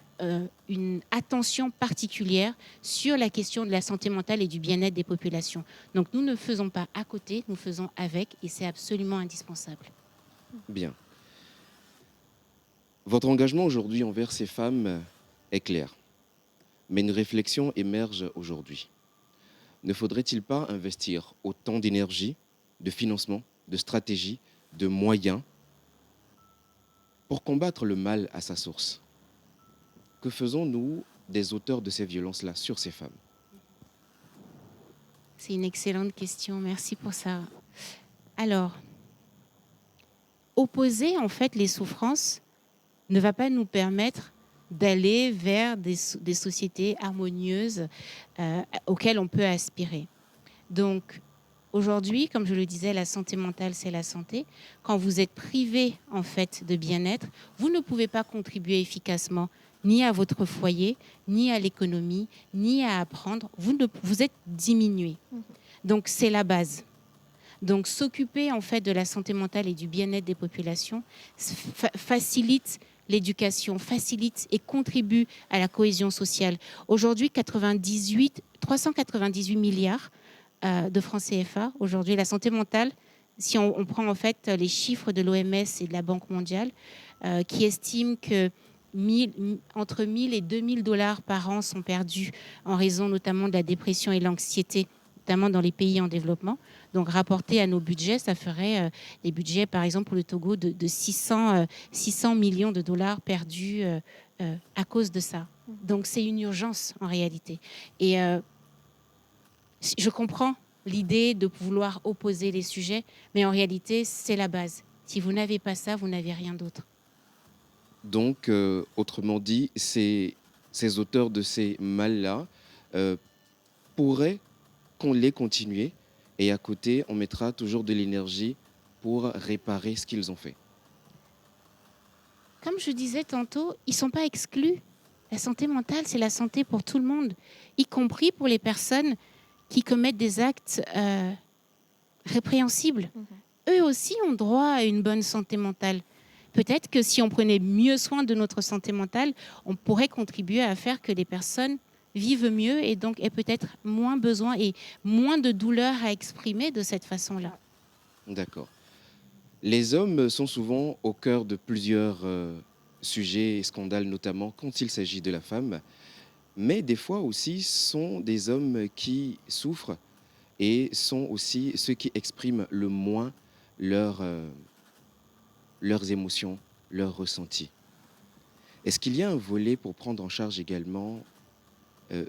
une attention particulière sur la question de la santé mentale et du bien-être des populations. Donc, nous ne faisons pas à côté, nous faisons avec, et c'est absolument indispensable. Bien. Votre engagement aujourd'hui envers ces femmes est clair. Mais une réflexion émerge aujourd'hui. Ne faudrait-il pas investir autant d'énergie, de financement, de stratégie, de moyens pour combattre le mal à sa source? Que faisons-nous des auteurs de ces violences-là sur ces femmes? C'est une excellente question, merci pour ça. Alors, opposer en fait les souffrances ne va pas nous permettre d'aller vers des sociétés harmonieuses auxquelles on peut aspirer. Donc, aujourd'hui, comme je le disais, la santé mentale, c'est la santé. Quand vous êtes privé, en fait, de bien-être, vous ne pouvez pas contribuer efficacement ni à votre foyer, ni à l'économie, ni à apprendre. Vous êtes diminué. Donc, c'est la base. Donc, s'occuper, en fait, de la santé mentale et du bien-être des populations facilite l'éducation, facilite et contribue à la cohésion sociale. Aujourd'hui, 398 milliards de francs CFA. Aujourd'hui, la santé mentale, si on prend en fait les chiffres de l'OMS et de la Banque mondiale, qui estiment que entre 1 000 et 2 000 dollars par an sont perdus en raison notamment de la dépression et l'anxiété, notamment dans les pays en développement. Donc, rapporté à nos budgets, ça ferait des budgets, par exemple, pour le Togo, de 600 millions de dollars perdus à cause de ça. Donc, c'est une urgence, en réalité. Et je comprends l'idée de vouloir opposer les sujets, mais en réalité, c'est la base. Si vous n'avez pas ça, vous n'avez rien d'autre. Donc, autrement dit, ces auteurs de ces mal-là pourraient qu'on les continue et à côté, on mettra toujours de l'énergie pour réparer ce qu'ils ont fait. Comme je disais tantôt, ils ne sont pas exclus. La santé mentale, c'est la santé pour tout le monde, y compris pour les personnes qui commettent des actes répréhensibles. Eux aussi ont droit à une bonne santé mentale. Peut-être que si on prenait mieux soin de notre santé mentale, on pourrait contribuer à faire que les personnes vivent mieux et donc aient peut-être moins besoin et moins de douleur à exprimer de cette façon-là. D'accord. Les hommes sont souvent au cœur de plusieurs sujets et scandales, notamment quand il s'agit de la femme. Mais des fois aussi, sont des hommes qui souffrent et sont aussi ceux qui expriment le moins leurs émotions, leurs ressentis. Est-ce qu'il y a un volet pour prendre en charge également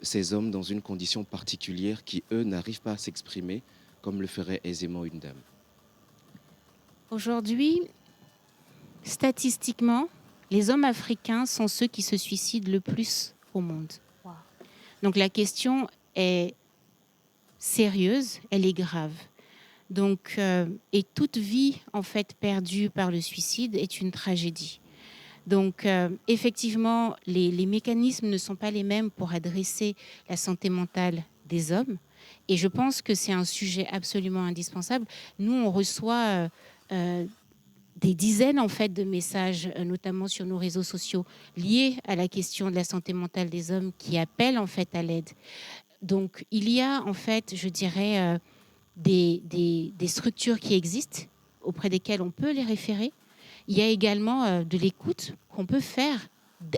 ces hommes dans une condition particulière qui, eux, n'arrivent pas à s'exprimer comme le ferait aisément une dame? Aujourd'hui, statistiquement, les hommes africains sont ceux qui se suicident le plus au monde. Wow. Donc la question est sérieuse, elle est grave. Donc, et toute vie en fait perdue par le suicide est une tragédie. Donc, effectivement, les mécanismes ne sont pas les mêmes pour adresser la santé mentale des hommes. Et je pense que c'est un sujet absolument indispensable. Nous, on reçoit des dizaines en fait de messages, notamment sur nos réseaux sociaux, liés à la question de la santé mentale des hommes qui appellent en fait à l'aide. Donc, il y a en fait, je dirais, des structures qui existent auprès desquelles on peut les référer. Il y a également de l'écoute qu'on peut faire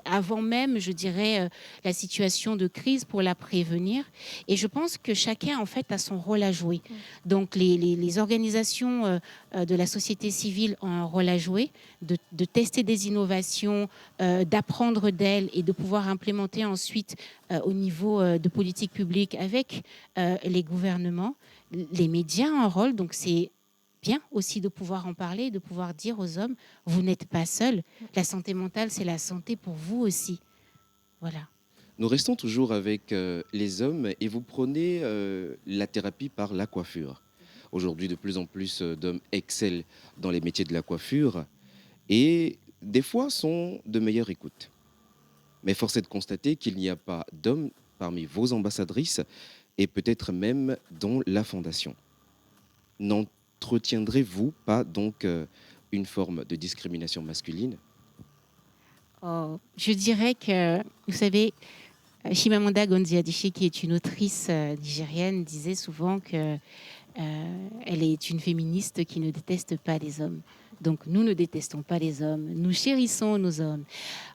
avant même, je dirais, la situation de crise pour la prévenir. Et je pense que chacun, en fait, a son rôle à jouer. Donc, les organisations de la société civile ont un rôle à jouer, de tester des innovations, d'apprendre d'elles et de pouvoir implémenter ensuite au niveau de politique publique avec les gouvernements. Les médias ont un rôle, donc c'est bien aussi de pouvoir en parler, de pouvoir dire aux hommes, vous n'êtes pas seuls. La santé mentale, c'est la santé pour vous aussi. Voilà. Nous restons toujours avec les hommes et vous prenez la thérapie par la coiffure. Aujourd'hui, de plus en plus d'hommes excellent dans les métiers de la coiffure et des fois sont de meilleure écoute. Mais force est de constater qu'il n'y a pas d'hommes parmi vos ambassadrices et peut-être même dans la fondation. N'entretiendrez-vous pas donc une forme de discrimination masculine? Je dirais que, vous savez, Chimamanda Ngozi Adichie, qui est une autrice nigérienne, disait souvent qu'elle est une féministe qui ne déteste pas les hommes. Donc nous ne détestons pas les hommes, nous chérissons nos hommes.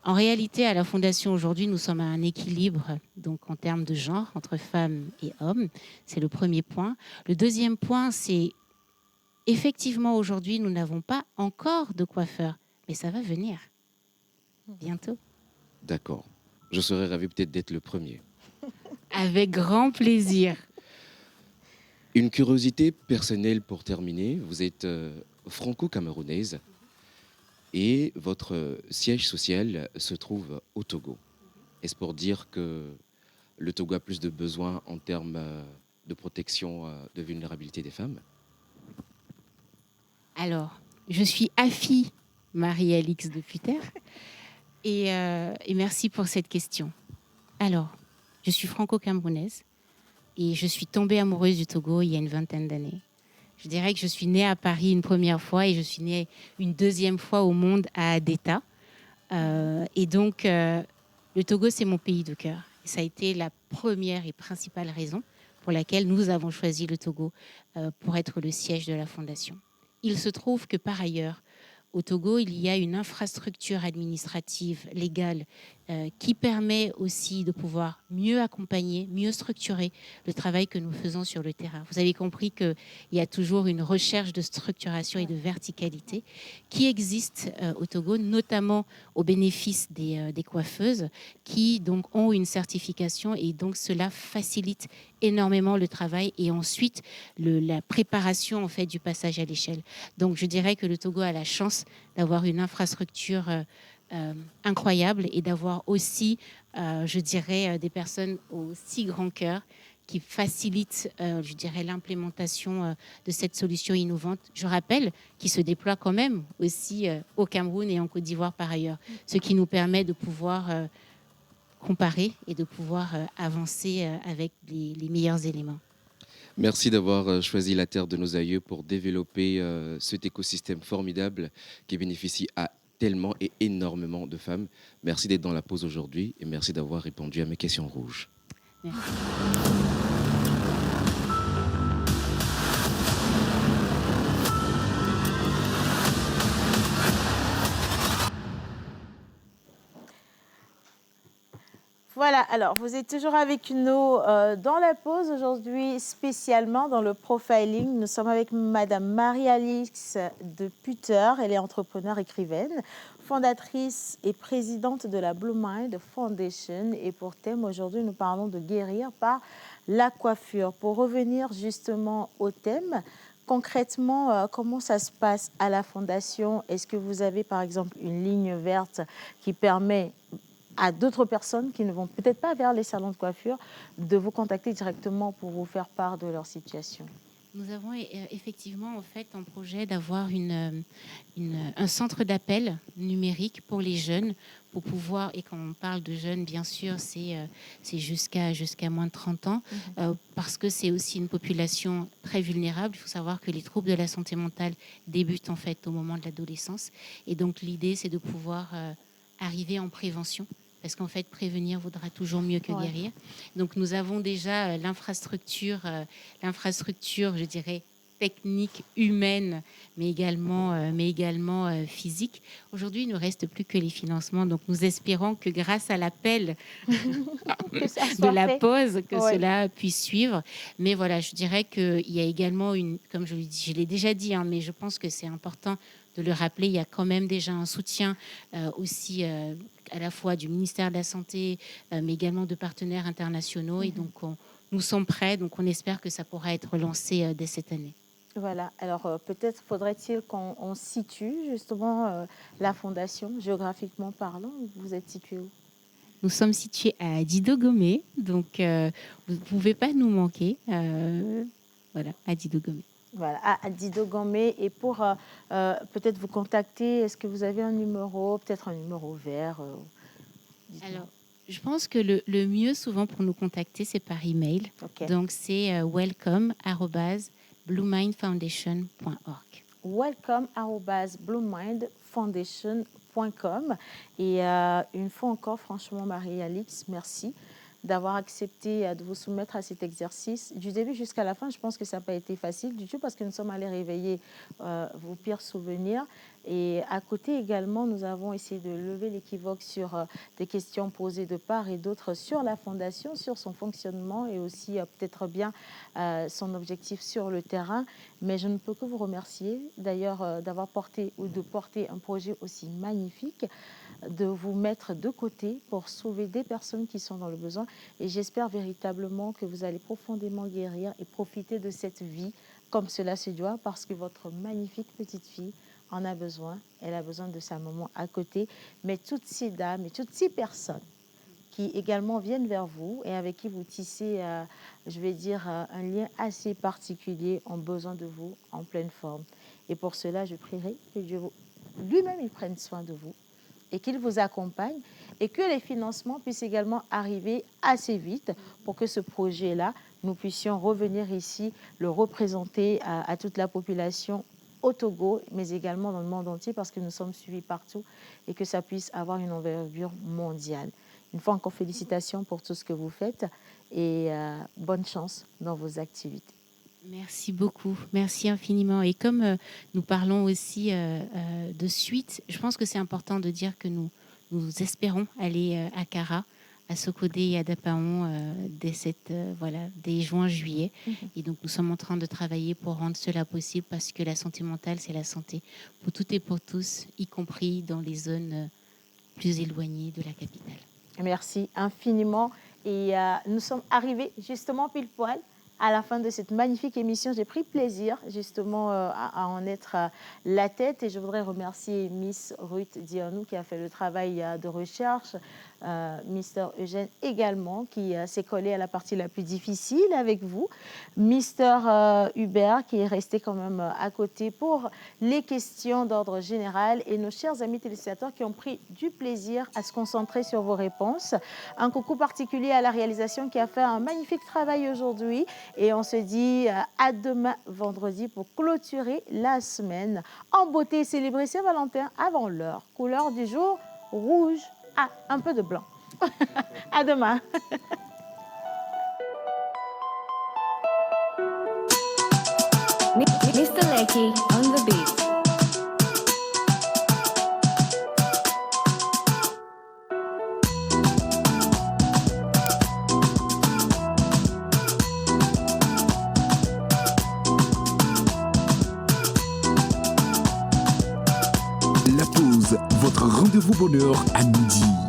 En réalité, à la Fondation aujourd'hui, nous sommes à un équilibre donc en termes de genre entre femmes et hommes. C'est le premier point. Le deuxième point, c'est effectivement aujourd'hui, nous n'avons pas encore de coiffeur, mais ça va venir bientôt. D'accord. Je serais ravi peut-être d'être le premier. Avec grand plaisir. Une curiosité personnelle pour terminer. Vous êtes franco-camerounaise et votre siège social se trouve au Togo. Est-ce pour dire que le Togo a plus de besoins en termes de protection de vulnérabilité des femmes? Alors, je suis Afi Marie-Alix de Puter et merci pour cette question. Alors, je suis franco-camerounaise et je suis tombée amoureuse du Togo il y a une vingtaine d'années. Je dirais que je suis née à Paris une première fois et je suis née une deuxième fois au monde à Adeta. Et donc, le Togo, c'est mon pays de cœur. Et ça a été la première et principale raison pour laquelle nous avons choisi le Togo pour être le siège de la Fondation. Il se trouve que par ailleurs, au Togo, il y a une infrastructure administrative, légale, qui permet aussi de pouvoir mieux accompagner, mieux structurer le travail que nous faisons sur le terrain. Vous avez compris qu'il y a toujours une recherche de structuration et de verticalité qui existe au Togo, notamment au bénéfice des coiffeuses qui donc ont une certification et donc cela facilite énormément le travail et ensuite la préparation en fait du passage à l'échelle. Donc je dirais que le Togo a la chance d'avoir une infrastructure incroyable et d'avoir aussi, je dirais, des personnes au si grand cœur qui facilitent, je dirais, l'implémentation de cette solution innovante. Je rappelle qu'il se déploie quand même aussi au Cameroun et en Côte d'Ivoire par ailleurs, ce qui nous permet de pouvoir comparer et de pouvoir avancer avec les meilleurs éléments. Merci d'avoir choisi la terre de nos aïeux pour développer cet écosystème formidable qui bénéficie à tellement et énormément de femmes. Merci d'être dans la pause aujourd'hui et merci d'avoir répondu à mes questions rouges. Merci. Voilà, alors vous êtes toujours avec nous dans la pause aujourd'hui, spécialement dans le profiling. Nous sommes avec Madame Marie-Alix de Putter. Elle est entrepreneure écrivaine, fondatrice et présidente de la Blue Mind Foundation. Et pour thème, aujourd'hui, nous parlons de guérir par la coiffure. Pour revenir justement au thème, concrètement, comment ça se passe à la fondation? Est-ce que vous avez par exemple une ligne verte qui permet à d'autres personnes qui ne vont peut-être pas vers les salons de coiffure de vous contacter directement pour vous faire part de leur situation? Nous avons effectivement en fait un projet d'avoir un centre d'appel numérique pour les jeunes, pour pouvoir, et quand on parle de jeunes, bien sûr, c'est jusqu'à moins de 30 ans, parce que c'est aussi une population très vulnérable. Il faut savoir que les troubles de la santé mentale débutent en fait au moment de l'adolescence. Et donc l'idée, c'est de pouvoir arriver en prévention. Parce qu'en fait, prévenir vaudra toujours mieux que guérir. Donc, nous avons déjà l'infrastructure, je dirais, technique, humaine, mais également physique. Aujourd'hui, il ne nous reste plus que les financements. Donc, nous espérons que grâce à l'appel de la pause, que cela puisse suivre. Mais voilà, je dirais qu'il y a également comme je l'ai déjà dit, mais je pense que c'est important de le rappeler, il y a quand même déjà un soutien aussi à la fois du ministère de la Santé, mais également de partenaires internationaux. Et donc, nous sommes prêts. Donc, on espère que ça pourra être lancé dès cette année. Voilà. Alors, peut-être faudrait-il qu'on situe justement la fondation, géographiquement parlant. Vous êtes situé où? Nous sommes situés à Didogomé. Donc, vous ne pouvez pas nous manquer. Voilà, à Didogomé. Voilà, à Didogomé. Et pour peut-être vous contacter, est-ce que vous avez un numéro, peut-être un numéro vert? Alors, je pense que le mieux souvent pour nous contacter, c'est par email. Donc, c'est welcome@bluemindfoundation.org. welcome@bluemindfoundation.com. Et une fois encore, franchement, Marie-Alix, merci d'avoir accepté de vous soumettre à cet exercice. Du début jusqu'à la fin, je pense que ça n'a pas été facile du tout parce que nous sommes allés réveiller vos pires souvenirs. Et à côté également, nous avons essayé de lever l'équivoque sur des questions posées de part et d'autre sur la fondation, sur son fonctionnement et aussi peut-être bien son objectif sur le terrain. Mais je ne peux que vous remercier d'ailleurs d'avoir porté ou de porter un projet aussi magnifique, de vous mettre de côté pour sauver des personnes qui sont dans le besoin. Et j'espère véritablement que vous allez profondément guérir et profiter de cette vie comme cela se doit, parce que votre magnifique petite fille en a besoin. Elle a besoin de sa maman à côté. Mais toutes ces dames et toutes ces personnes qui également viennent vers vous et avec qui vous tissez, je vais dire, un lien assez particulier, ont besoin de vous en pleine forme. Et pour cela, je prierai que Dieu lui-même il prenne soin de vous et qu'il vous accompagne et que les financements puissent également arriver assez vite pour que ce projet-là, nous puissions revenir ici, le représenter à toute la population au Togo, mais également dans le monde entier parce que nous sommes suivis partout et que ça puisse avoir une envergure mondiale. Une fois encore, félicitations pour tout ce que vous faites et bonne chance dans vos activités. Merci beaucoup, merci infiniment. Et comme nous parlons aussi de suite, je pense que c'est important de dire que nous espérons aller à Kara, à Sokodé et à Dapaon dès juin-juillet. Et donc nous sommes en train de travailler pour rendre cela possible parce que la santé mentale, c'est la santé pour toutes et pour tous, y compris dans les zones plus éloignées de la capitale. Merci infiniment. Et nous sommes arrivés justement pile poil à la fin de cette magnifique émission. J'ai pris plaisir justement à en être la tête et je voudrais remercier Miss Ruth Dionou qui a fait le travail de recherche, Mr Eugène également qui s'est collé à la partie la plus difficile avec vous, Mr Hubert qui est resté quand même à côté pour les questions d'ordre général et nos chers amis téléspectateurs qui ont pris du plaisir à se concentrer sur vos réponses. Un coucou particulier à la réalisation qui a fait un magnifique travail aujourd'hui. Et on se dit à demain vendredi pour clôturer la semaine en beauté et célébrer Saint-Valentin avant l'heure. Couleur du jour, rouge. Ah, un peu de blanc. À demain. Mr. Lecky on the beat. votre rendez-vous bonheur à midi.